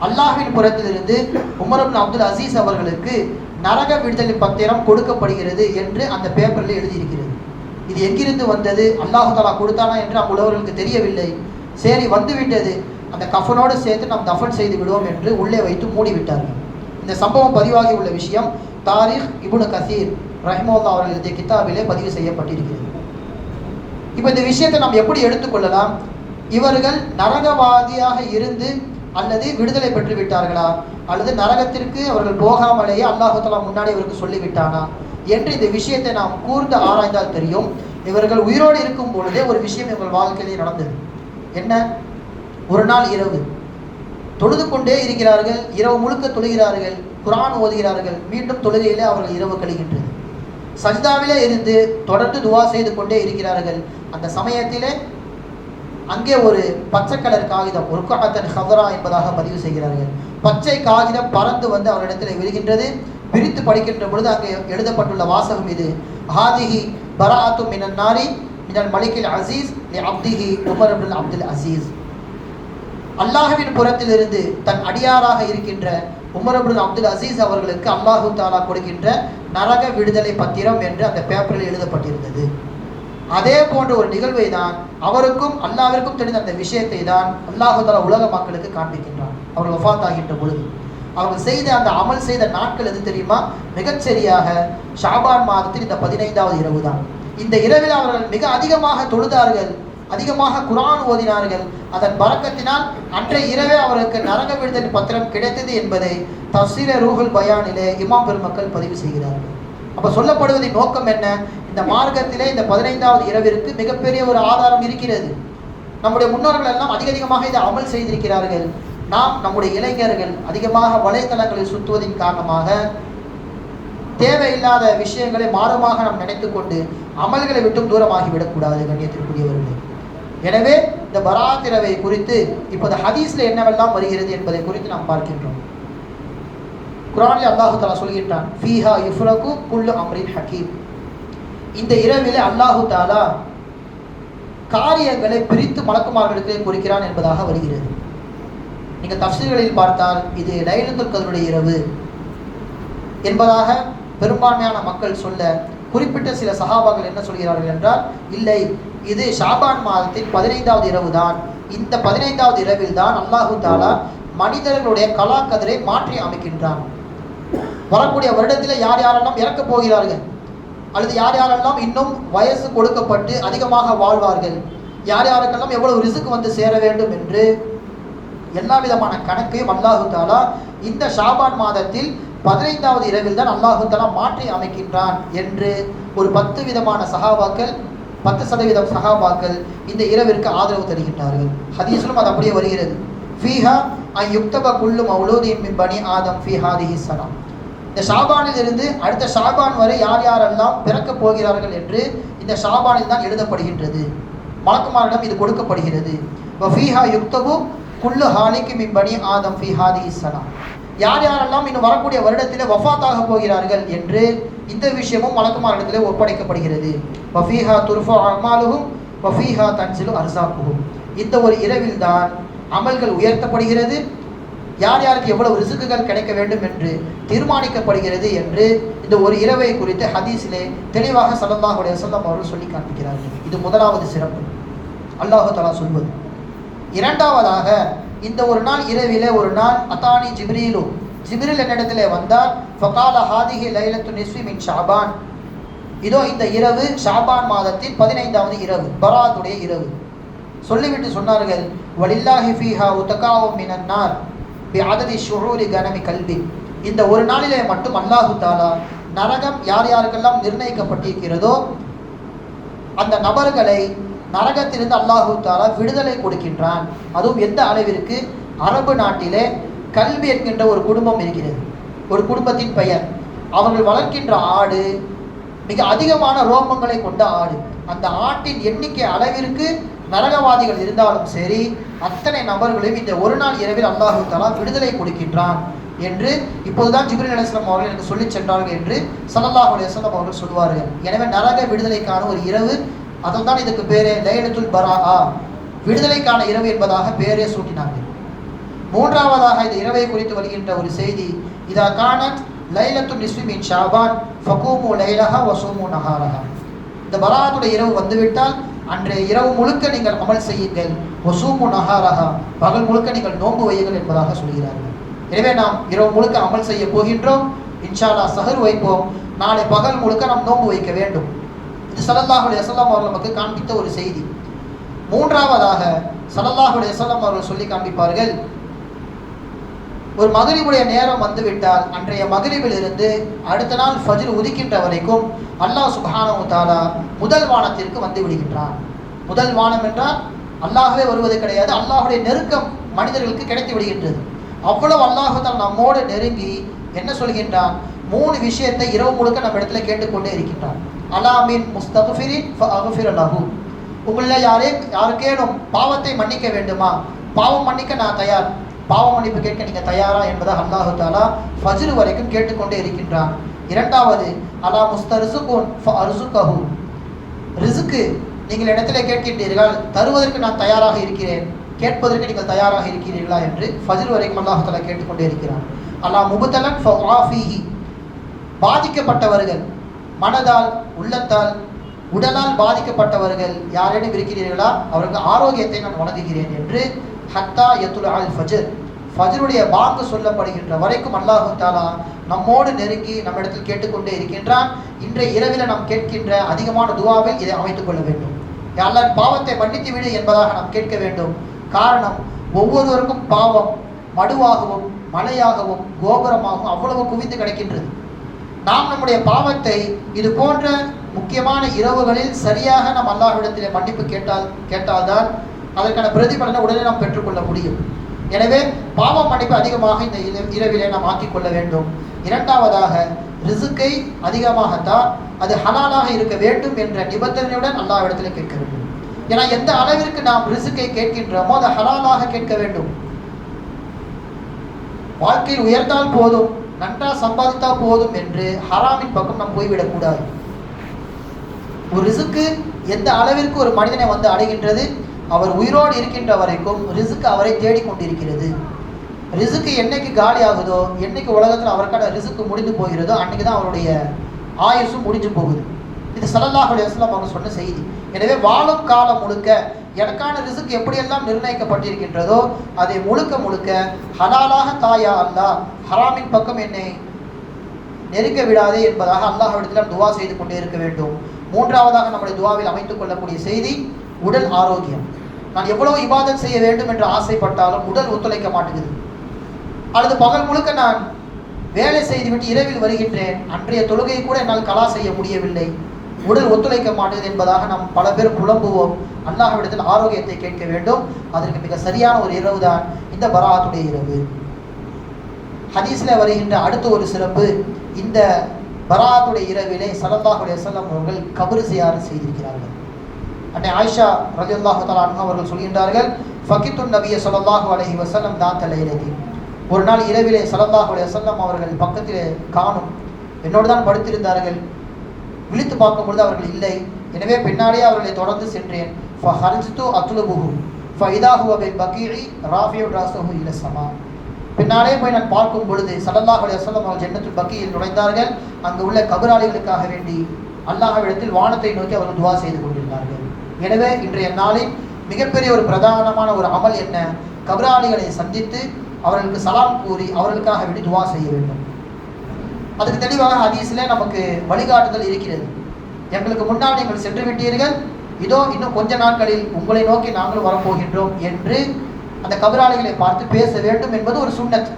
அல்லாஹ்வின் புறத்திலிருந்து உமர் இப்னு அப்துல் அசீஸ் அவர்களுக்கு நரக விடுதலை பத்திரம் கொடுக்கப்படுகிறது என்று அந்த பேப்பரில் எழுதியிருக்கிறது. இது எங்கிருந்து வந்தது, அல்லாஹ் தஆலா கொடுத்தானா என்று அங்குள்ளவர்களுக்கு தெரியவில்லை. சரி, வந்துவிட்டது, அந்த கஃபனோடு சேர்த்து நாம் தஃபன் செய்து விடுவோம் என்று உள்ளே வைத்து மூடிவிட்டார்கள். இந்த சம்பவம் பதிவாகி உள்ள விஷயம் தாரிக் இப்னு கசீர் ரஹிமஹுல்லாஹ் அவர்கள் எழுதிய கிதாபிலே பதிவு செய்யப்பட்டிருக்கிறது. இப்போ இந்த விஷயத்தை நாம் எப்படி எடுத்துக்கொள்ளலாம்? இவர்கள் நரகவாதியாக இருந்து அல்லது விடுதலை பெற்று விட்டார்களா, அல்லது நரகத்திற்கு அவர்கள் போகாமலேயே அல்லாஹ் தஆலா முன்னாடி இவருக்கு சொல்லிவிட்டானா என்று இந்த விஷயத்தை நாம் கூர்ந்து ஆராய்ந்தால் தெரியும். இவர்கள் உயிரோடு இருக்கும் பொழுதே ஒரு விஷயம் இவர்கள் வாழ்க்கையிலே நடந்தது. என்ன? ஒரு நாள் இரவு தொழுது கொண்டே இருக்கிறார்கள், இரவு முழுக்க தொழுகிறார்கள், குர்ஆன் ஓதுகிறார்கள், மீண்டும் தொழுகையிலே அவர்கள் இரவு கழிகின்றது. சஜ்தாவிலே இருந்து தொடர்ந்து துவா செய்து கொண்டே இருக்கிறார்கள். அந்த சமயத்திலே அங்கே ஒரு பச்சை கலர் காகிதம், ஒரு ருக்அத்தன் ஹதரா என்பதாக பதிவு செய்கிறார்கள். பச்சை காகிதம் பறந்து வந்து அவரிடத்தில் விழுகின்றது. பிரித்து படிக்கின்ற பொழுது அங்கே எழுதப்பட்டுள்ள வாசகம் இது: ஹாதிஹி பராஅத்து மினன் நாரி மினல் மலிக்கில் அசீஸ் லி அப்திஹி உமர் இப்னு அப்துல் அசீஸ். அல்லாஹ்வின் புறத்திலிருந்து தன் அடியாராக இருக்கின்ற உமர் இப்னு அப்துல் அசீஸ் அவர்களுக்கு அல்லாஹு தஆலா கொடுக்கின்ற நரக விடுதலை பத்திரம் என்று அந்த பேப்பரில் எழுதப்பட்டிருந்தது. அதே போன்ற ஒரு நிகழ்வை தான் அவருக்கும் அல்லாஹ்விற்கும் தெரிந்த அந்த விஷயத்தை தான் அல்லாஹு தஆலா உலக மக்களுக்கு காண்பிக்கின்றான். அவர்கள் வஃபாத் ஆகின்ற பொழுது அவர்கள் செய்த அந்த அமல் செய்த நாட்கள் எது தெரியுமா? மிகச்சரியாக ஷாபான் மாதத்தில் இந்த 15வது இரவு தான். இந்த இரவில் அவர்கள் மிக அதிகமாக தொழுதார்கள், அதிகமாக குர்ஆன் ஓதினார்கள். அதன் பரக்கத்தினால் அன்றைய இரவே அவருக்கு நரக விடுதலை பத்திரம் கிடைத்தது என்பதை தஃசீர் ரூஹுல் பயானிலே இமாம் பெருமக்கள் பதிவு செய்கிறார்கள். அப்போ சொல்லப்படுவதின் நோக்கம் என்ன? இந்த மார்க்கத்திலே இந்த 15வது இரவிற்கு மிகப்பெரிய ஒரு ஆதாரம் இருக்கிறது. நம்முடைய முன்னோர்கள் எல்லாம் அதிகமாக இதை அமல் செய்திருக்கிறார்கள். நாம் நம்முடைய இளைஞர்கள் அதிகமாக வலைத்தளங்களில் சுற்றுவதின் காரணமாக தேவையில்லாத விஷயங்களை மாறுமாக நாம் நினைத்து கொண்டு அமல்களை விட்டும் தூரமாகிவிடக்கூடாது கண்ணியத்திற்குரியவர்கள். எனவே இந்த பராத் இரவை குறித்து இப்போது ஹதீஸ்ல என்னவெல்லாம் வருகிறது என்பதை குறித்து நாம் பார்க்கின்றோம். குர்ஆனில் அல்லாஹ் தஆலா சொல்கின்றான், ஃபீஹா யுஃப்ரகு குல்லு அம்ரின் ஹகீம். இந்த இரவிலே அல்லாஹ் தஆலா காரியங்களை பிரித்து மலக்குமார்களுக்கு குறிக்கிறான் என்பதாக வருகிறது. நீங்கள் தஃசீர்களில் பார்த்தால் இது லைலத்துல் கத்ருடைய இரவு என்பதாக பெரும்பான்மையான மக்கள் சொல்ல, குறிப்பிட்ட சில சஹாபாக்கள் என்ன சொல்கிறார்கள் என்றால், இல்லை, இது ஷாபான் மாதத்தின் 15வது இரவு தான். இந்த 15வது இரவில் தான் அல்லாஹு தஆலா மனிதர்களுடைய கலாக்கதிரை மாற்றி அமைக்கின்றான். வரக்கூடிய வருடத்தில் யார் யாரெல்லாம் இறக்கப் போகிறார்கள், அல்லது யார் யாரெல்லாம் இன்னும் வயசு கொடுக்கப்பட்டு அதிகமாக வாழ்வார்கள், யார் யாருக்கெல்லாம் எவ்வளவு ரிஸ்க் வந்து சேர வேண்டும் என்று எல்லா விதமான கணக்கையும் அல்லாஹு தஆலா இந்த ஷாபான் மாதத்தில் 15வது இரவில் தான் அல்லாஹு தஆலா மாற்றி அமைக்கின்றான் என்று ஒரு 10 விதமான சஹாபாக்கள் 10% சஹாபாக்கள் இந்த இரவிற்கு ஆதரவு தருகின்றார்கள். ஹதீஸிலும் அது அப்படியே வருகிறது. ஃபீஹா அன் யுக்தப குல்லு மௌலூதின் மின் பனி ஆதம் ஃபீ ஹாதிஹி ஸனா. இந்த ஷாபானில் இருந்து அடுத்த ஷாபான் வரை யார் யாரெல்லாம் பிறக்கப் போகிறார்கள் என்று இந்த ஷாபானில் தான் எழுதப்படுகின்றது. மலக்குமாரிடம் இது கொடுக்கப்படுகிறது. வஃபீஹா யுக்தபு குல்லு ஹாலிகி மின் பனி ஆதம் ஃபீ ஹாதிஹி ஸனா. யார் யாரெல்லாம் இன்னும் வரக்கூடிய வருடத்திலே வஃபாத்தாக போகிறார்கள் என்று இந்த விஷயமும் மலக்குமாரிடத்திலே ஒப்படைக்கப்படுகிறது. வஃபீஹா துர்ஃபா அமாலுஹும் வஃபீஹா தன்சிலு அர்ஸாக்குஹும். இந்த ஒரு இரவில் தான் அமல்கள் உயர்த்தப்படுகிறது, யார் யாருக்கு எவ்வளவு ரிசுக்குகள் கிடைக்க வேண்டும் என்று தீர்மானிக்கப்படுகிறது என்று இந்த ஒரு இரவை குறித்து ஹதீஸிலே தெளிவாக ஸல்லல்லாஹு அலைஹி வஸல்லம் அவர்கள் சொல்லி காண்பிக்கிறார்கள். இது முதலாவது சிறப்பு அல்லாஹ் தஆலா சொல்வது. இரண்டாவதாக இந்த ஒரு நாள் இரவிலே ஒரு நாள் அத்தானி ஜிப்ரீலு, ஜிப்ரீல் என்னிடத்திலே வந்தார். ஃபகால ஹாதிஹி லைலத்து நிஸ்ஃபி மின் ஷஅபான். இதோ இந்த இரவு ஷாபான் மாதத்தின் 15வது இரவு, பராத்துடைய இரவு. சொல்லிவிட்டு சொன்னார்கள், வலில்லாஹி ஃபீஹா உதகாவும் மினன் நார் பிஅததி ஷுஊரி கனமி கல்பி. இந்த ஒரு நாளிலே மட்டும் அல்லாஹு தஆலா நரகம் யார் யாருக்கெல்லாம் நிர்ணயிக்கப்பட்டிருக்கிறதோ அந்த நபர்களை நரகத்திலிருந்து அல்லாஹு தஆலா விடுதலை கொடுக்கின்றான். அதுவும் எந்த அளவிற்கு, அரபு நாட்டிலே கல்வி என்கின்ற ஒரு குடும்பம் இருக்கிறது, ஒரு குடும்பத்தின் பெயர். அவர்கள் வளர்க்கின்ற ஆடு மிக அதிகமான ரோமங்களை கொண்ட ஆடு. அந்த ஆட்டின் எண்ணிக்கை அளவிற்கு நரகவாதிகள் இருந்தாலும் சரி, அத்தனை நபர்களையும் இந்த ஒரு நாள் இரவில் அல்லாஹு தஆலா விடுதலை கொடுக்கின்றான் என்று இப்போதுதான் ஜிப்ரீல் அலைஹிஸ்ஸலாம் அவர்கள் எனக்கு சொல்லி சென்றார்கள் என்று ஸல்லல்லாஹு அலைஹி வஸல்லம் அவர்கள் சொல்வார்கள். எனவே நரக விடுதலைக்கான ஒரு இரவு, அதில் தான் இதுக்கு பேரே லைலத்துல் பராஆ, விடுதலைக்கான இரவு என்பதாக பேரே சூட்டினார்கள். மூன்றாவதாக இந்த இரவை குறித்து வருகின்ற ஒரு செய்தி, இதா கானத் லைலத்து நிஸ்ஃபி மின் ஷாபான் ஃபகூமு லைலஹா வஸூமு நஹாரஹா. இந்த பராத்துடைய இரவு வந்துவிட்டால் அன்றைய இரவு முழுக்க நீங்கள் அமல் செய்யுங்கள், வஸூமு நஹாரஹா, பகல் முழுக்க நீங்கள் நோன்பு வையுங்கள் என்பதாக சொல்கிறார்கள். எனவே நாம் இரவு முழுக்க அமல் செய்ய போகின்றோம். இன்ஷா அல்லாஹ் சஹர் வைப்போம், நாளை பகல் முழுக்க நாம் நோன்பு வைக்க வேண்டும். இது ஸல்லல்லாஹு அலைஹி வஸல்லம் அவர்கள் நமக்கு காண்பித்த ஒரு செய்தி. மூன்றாவதாக ஸல்லல்லாஹு அலைஹி வஸல்லம் அவர்கள் சொல்லி காண்பிப்பார்கள், ஒரு மகரிபுடைய நேரம் வந்துவிட்டால் அன்றைய மகரிபிலிருந்து அடுத்த நாள் ஃபஜ்ர் உதிக்கின்ற வரைக்கும் அல்லாஹ் சுப்ஹானஹு வ தஆலா முதல் வானத்திற்கு வந்து விடுகின்றான். முதல் வானம் என்றால் அல்லாஹ்வே வருவது கிடையாது, அல்லாஹ்வுடைய நெருக்கம் மனிதர்களுக்கு கிடைத்து விடுகின்றது. அவ்வளவு அல்லாஹ் தஆலா நம்மோடு நெருங்கி என்ன சொல்கின்றான், 3 விஷயத்தை இரவு முழுக்க நம்ம இடத்துல கேட்டுக்கொண்டே இருக்கின்றான். அலாமின் முஸ்தக்ஃபிரின் ஃபஅக்ஃபிர் லஹு. உங்களில் யாருக்கேனும் பாவத்தை மன்னிக்க வேண்டுமா, பாவம் மன்னிக்க நான் தயார், பாவ மன்னிப்பு கேட்க நீங்க தயாரா என்பதாக அல்லாஹு தஆலா ஃபஜ்ர் வரைக்கும் கேட்டுக்கொண்டே இருக்கின்றான். இரண்டாவது, அலா முஸ்தர்ஸுகுன் ஃபஅர்ஸுகஹு. ரிஸ்க் நீங்கள் இடத்திலே கேட்கின்றீர்கள், தருவதற்கு நான் தயாராக இருக்கிறேன், கேட்பதற்கு நீங்கள் தயாராக இருக்கிறீர்களா என்று ஃபஜ்ர் வரைக்கும் அல்லாஹு தஆலா கேட்டுக்கொண்டே இருக்கிறான். அலா முபதலன் ஃபஆஃபிஹி. பாதிக்கப்பட்டவர்கள், மனதால், உள்ளத்தால், உடலால் பாதிக்கப்பட்டவர்கள் யாரேனும் இருக்கிறீர்களா, அவருக்கு ஆரோக்கியத்தை நான் வழங்குகிறேன் என்று ஹத்தா யதுல் அல் ஃபஜ்ர், ஃபஜ்ருடைய பாங்கு சொல்லப்படுகின்ற வரைக்கும் அல்லாஹு தஆலா நம்மோடு நெருங்கி நம்மிடத்தில் கேட்டுக்கொண்டே இருக்கின்றான். இன்றைய இரவில் நாம் கேட்கின்ற அதிகமான துஆவை இதை அமைத்துக் கொள்ள வேண்டும். யா அல்லாஹ் பாவத்தை மன்னித்து விடு என்பதாக நாம் கேட்க வேண்டும். காரணம், ஒவ்வொருவருக்கும் பாவம் மடுவாகவும் மலையாகவும் கோபுரமாகவும் அவ்வளவு குவிந்து கிடக்கின்றது. நாம் நம்முடைய பாவத்தை இது போன்ற முக்கியமான இரவுகளில் சரியாக நாம் அல்லாஹ்விடத்திலே மன்னிப்பு கேட்டால்தான் அதற்கான பிரதிபலனை உடனே நாம் பெற்றுக்கொள்ள முடியும். எனவே பாவ மன்னிப்பு அதிகமாக இந்த இரவிலே நாம் ஆக்கிக்கொள்ள வேண்டும். இரண்டாவதாக, ரிசுக்கை அதிகமாகத்தான் அது ஹலாலாக இருக்க வேண்டும் என்ற நிபந்தனையுடன் அல்லாஹ்விடத்திலே கேட்க வேண்டும். ஏன்னா எந்த அளவிற்கு நாம் ரிசுக்கை கேட்கின்றோமோ அதை ஹலாலாக கேட்க வேண்டும். வாழ்க்கையில் உயர்ந்தால் போதும், நன்றா சம்பாதித்தால் போதும் என்று ஹராமின் பக்கம் நாம் போய்விடக்கூடாது. ஒரு ரிசுக்கு எந்த அளவிற்கு ஒரு மனிதனை வந்து அடைகின்றது, அவர் உயிரோடு இருக்கின்ற வரைக்கும் ரிசுக்கு அவரை தேடிக்கொண்டிருக்கிறது. ரிசுக்கு என்னைக்கு காலி ஆகுதோ, என்னைக்கு உலகத்தில் அவருக்கான ரிசுக்கு முடிந்து போகிறதோ, அன்னைக்கு தான் அவருடைய ஆயுசும் முடிஞ்சு போகுது. இது ஸல்லல்லாஹு அலைஹி வஸல்லம் அவங்க சொன்ன செய்தி. எனவே வாழும் காலம் முழுக்க எனக்கான ரிசுக்கு எப்படியெல்லாம் நிர்ணயிக்கப்பட்டிருக்கின்றதோ அதை முழுக்க முழுக்க ஹலாலாக தாயா அல்லாஹ், ஹராமின் பக்கம் என்னை நெருங்க விடாதே என்பதாக அல்லாஹ்விடத்தில் துவா செய்து கொண்டே இருக்க வேண்டும். மூன்றாவதாக நம்முடைய துவாவில் அமைத்துக் கொள்ளக்கூடிய செய்தி உடல் ஆரோக்கியம். நான் எவ்வளவு இபாதத் செய்ய வேண்டும் என்று ஆசைப்பட்டாலும் உடல் ஒத்துழைக்க மாட்டேங்குது, அல்லது பகல் முழுக்க நான் வேலை செய்துவிட்டு இரவில் வருகின்றேன், அன்றைய தொழுகை கூட என்னால் கலா செய்ய முடியவில்லை, உடல் ஒத்துழைக்க மாட்டேது என்பதாக நாம் பல பேர் புலம்புவோம். அல்லாஹ்விடத்தில் ஆரோக்கியத்தை கேட்க வேண்டும். அதற்கு மிக சரியான ஒரு இரவு தான் இந்த பராத்துடைய இரவு. ஹதீஸ்ல வருகின்ற அடுத்த ஒரு சிறப்பு, இந்த பராத்துடைய இரவிலே ஸல்லல்லாஹு அலைஹி வஸல்லம் அவர்கள் கபர் ஜியாரத் செய்திருக்கிறார்கள். அன்னை ஆயிஷா ரலியல்லாஹு தஆலா அன்ஹா அவர்கள் சொல்கின்றார்கள், ஃபகித்துன் நபிய ஸல்லல்லாஹு அலைஹி வஸல்லம் தாத்த லைலதி, ஒரு நாள் இரவிலே ஸல்லல்லாஹு அலைஹி வஸல்லம் அவர்கள் பக்கத்திலே காணும், என்னோடு தான் படுத்திருந்தார்கள். விழித்து பார்க்கும் பொழுது அவர்கள் இல்லை. எனவே பின்னாடியே அவர்களை தொடர்ந்து சென்றேன். ஃபஹர்ஜ்து அத்லுபுஹு ஃபஇதா ஹுவ பில் பகீஇ ராஃபிஉ ராஸஹு இல ஸமா, பின்னாலே போய் நான் பார்க்கும் பொழுது ஸல்லல்லாஹு அலைஹி வஸல்லம் அவர்கள் ஜன்னத்துல் பகீயில் நுழைந்தார்கள். அங்கு உள்ள கபராளிகளுக்காக வேண்டி அல்லாஹ்விடத்தில் வானத்தை நோக்கி அவர்கள் துஆ செய்து கொண்டிருந்தார்கள். எனவே இன்றைய நாளில் மிகப்பெரிய ஒரு பிரதானமான ஒரு அமல் என்ன, கபராளிகளை சந்தித்து அவர்களுக்கு சலாம் கூறி அவர்களுக்காக வேண்டி துஆ செய்ய வேண்டும். அதுக்கு தெளிவாக ஹதீஸிலே நமக்கு வழிகாட்டுதல் இருக்கிறது. எங்களுக்கு முன்னால் நீங்கள் சென்று விட்டீர்கள், இதோ இன்னும் கொஞ்ச நாட்களில் உங்களை நோக்கி நாங்கள் வரப்போகின்றோம் என்று அந்த கபராளிகளை பார்த்து பேச வேண்டும் என்பது ஒரு சுன்னத்.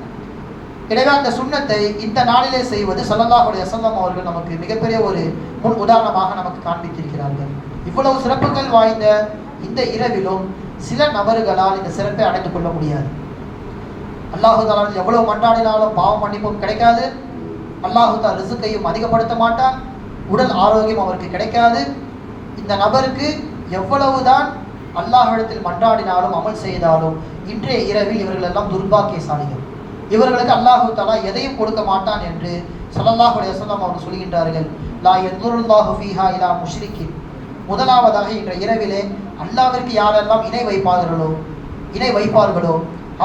எனவே அந்த சுன்னத்தை இந்த நாளிலே செய்வது ஸல்லல்லாஹு அலைஹி வஸல்லம் அவர்கள் நமக்கு மிகப்பெரிய ஒரு முன் உதாரணமாக நமக்கு காண்பித்திருக்கிறார்கள். இவ்வளவு சிறப்புகள் வாய்ந்த இந்த இரவிலும் சில நபர்களால் இந்த சிறப்பை அடைந்து கொள்ள முடியாது. அல்லாஹு தஆலா எவ்வளவு மன்றாடினாலும் பாவ மன்னிப்பும் கிடைக்காது. அல்லாஹு தஆலா ரிஸ்கையும் அதிகப்படுத்த மாட்டான். உடல் ஆரோக்கியம் அவருக்கு கிடைக்காது. இந்த நபருக்கு எவ்வளவுதான் அல்லாஹ்விடத்தில் மன்றாடினாலும் அமல் செய்தாலும் இன்றைய இரவில் இவர்கள் எல்லாம் துர்பாக்கியசாலிகள். இவர்களுக்கு அல்லாஹு தஆலா எதையும் கொடுக்க மாட்டான் என்று ஸல்லல்லாஹு அலைஹி வஸல்லம் அவர்கள் சொல்கின்றார்கள். லா யன்துருல்லாஹு ஃபீஹா இலா முஷ்ரிக்கின், முதலாவதாக இன்றைய இரவிலே அல்லாஹ்விற்கு யாரெல்லாம் இணை வைப்பார்களோ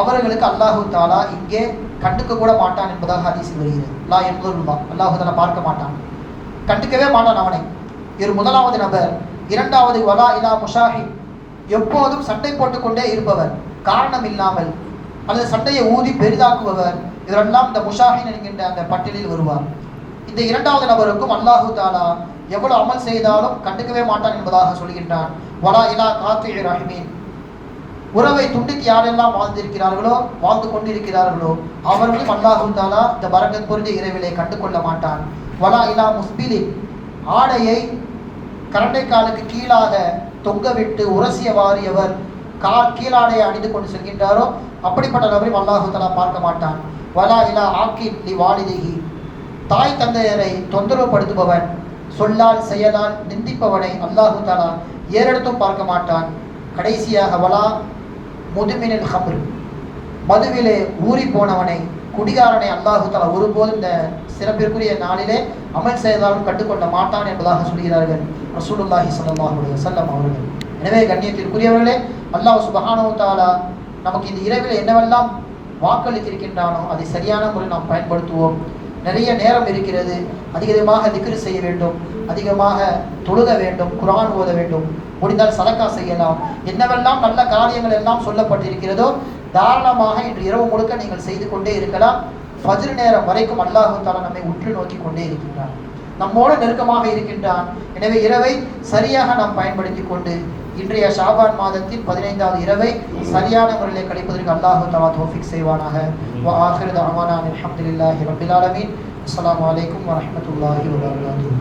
அவர்களுக்கு அல்லாஹு தஆலா இங்கே கண்டுக்க கூட மாட்டான் என்பதாக ஹதீஸில் வருகிறது. லா யன்துருல்லாஹ், அல்லாஹு தஆலா பார்க்க மாட்டான், கண்டுக்கவே மாட்டான் அவனை. இது முதலாவது நபர். இரண்டாவது வலா இலா முஷாஹி, எப்போதும் சண்டை போட்டுக்கொண்டே இருப்பவர், காரணம் இல்லாமல் அல்லது சண்டையை ஊதி பெரிதாக்குபவர், இவரெல்லாம் இந்த முஷாஹின் என்கின்ற அந்த பட்டியலில் வருவார். இந்த இரண்டாவது நபருக்கும் அல்லாஹு தஆலா எவ்வளவு அமல் செய்தாலும் கண்டுக்கவே மாட்டான் என்பதாக சொல்கின்றான். வலா இலா காத்திஇ ரஹீமின், உறவை துண்டித்து யாரெல்லாம் வாழ்ந்து கொண்டிருக்கிறார்களோ அவர்களும் அல்லாஹு தஆலா இந்த பரக்கத் பொருந்திய இரவிலே கண்டு கொள்ள மாட்டான். வலா இலா முஸ்பிலின், ஆடையை கரண்டைக்காலுக்கு கீழாக தொங்கவிட்டு உரசியவாறு எவர் கீழாடையை அணிந்து கொண்டு செல்கின்றாரோ அப்படிப்பட்ட நபரையும் அல்லாஹு தஆலா பார்க்க மாட்டான். வலா இலா ஆக்கின் லி வாலிதிஹி, தாய் தந்தையரை தொந்தரவுப்படுத்துபவன், சொல்லால் செயலால் நிந்திப்பவனை அல்லாஹு தஆலா ஏறெடுத்தும் பார்க்க மாட்டான். கடைசியாக வலா முதுமினில் ஹம்ர், மதுவிலே ஊறி போனவனை, குடிகாரனை அல்லாஹு தஆலா ஒருபோதும் இந்த சிறப்பிற்குரிய நாளிலே அமல் செய்தாலும் கண்டுகொள்ள மாட்டான் என்பதாக சொல்கிறார்கள் ரசூலுல்லாஹி ஸல்லல்லாஹு அலைஹி வஸல்லம் அவர்கள். எனவே கண்ணியத்திற்குரியவர்களே, அல்லாஹ் சுப்ஹானஹு வ தஆலா நமக்கு இந்த இரவில் என்னவெல்லாம் வாக்களித்திருக்கின்றானோ அதை சரியான முறையில் நாம் பயன்படுத்துவோம். நிறைய நேரம் இருக்கிறது, அதிகமாக திக்ர் செய்ய வேண்டும், அதிகமாக தொழுக வேண்டும், குர்ஆன் ஓத வேண்டும், முடிந்தால் சதக்கா செய்யலாம். என்னவெல்லாம் நல்ல காரியங்கள் எல்லாம் சொல்லப்பட்டிருக்கிறதோ தாராளமாக இன்று இரவு முழுக்க நீங்கள் செய்து கொண்டே இருக்கலாம். ஃபஜ்ர் நேரம் வரைக்கும் அல்லாஹு தஆலா நம்மை உற்று நோக்கி கொண்டே இருக்கின்றான், நம்மோடு நெருக்கமாக இருக்கின்றான். எனவே இரவை சரியாக நாம் பயன்படுத்தி கொண்டு இன்றைய ஷாபான் மாதத்தின் 15வது இரவை சரியான முறையில் கழிப்பதற்கு அல்லாஹு தஆலா தௌஃபீக் செய்வானாக. வ ஆகிரு தஅவானா அல்ஹம்துலில்லாஹி ரப்பில் ஆலமீன். அஸ்ஸலாமு அலைக்கும் வ ரஹ்மத்துல்லாஹி வ பரகாத்துஹு.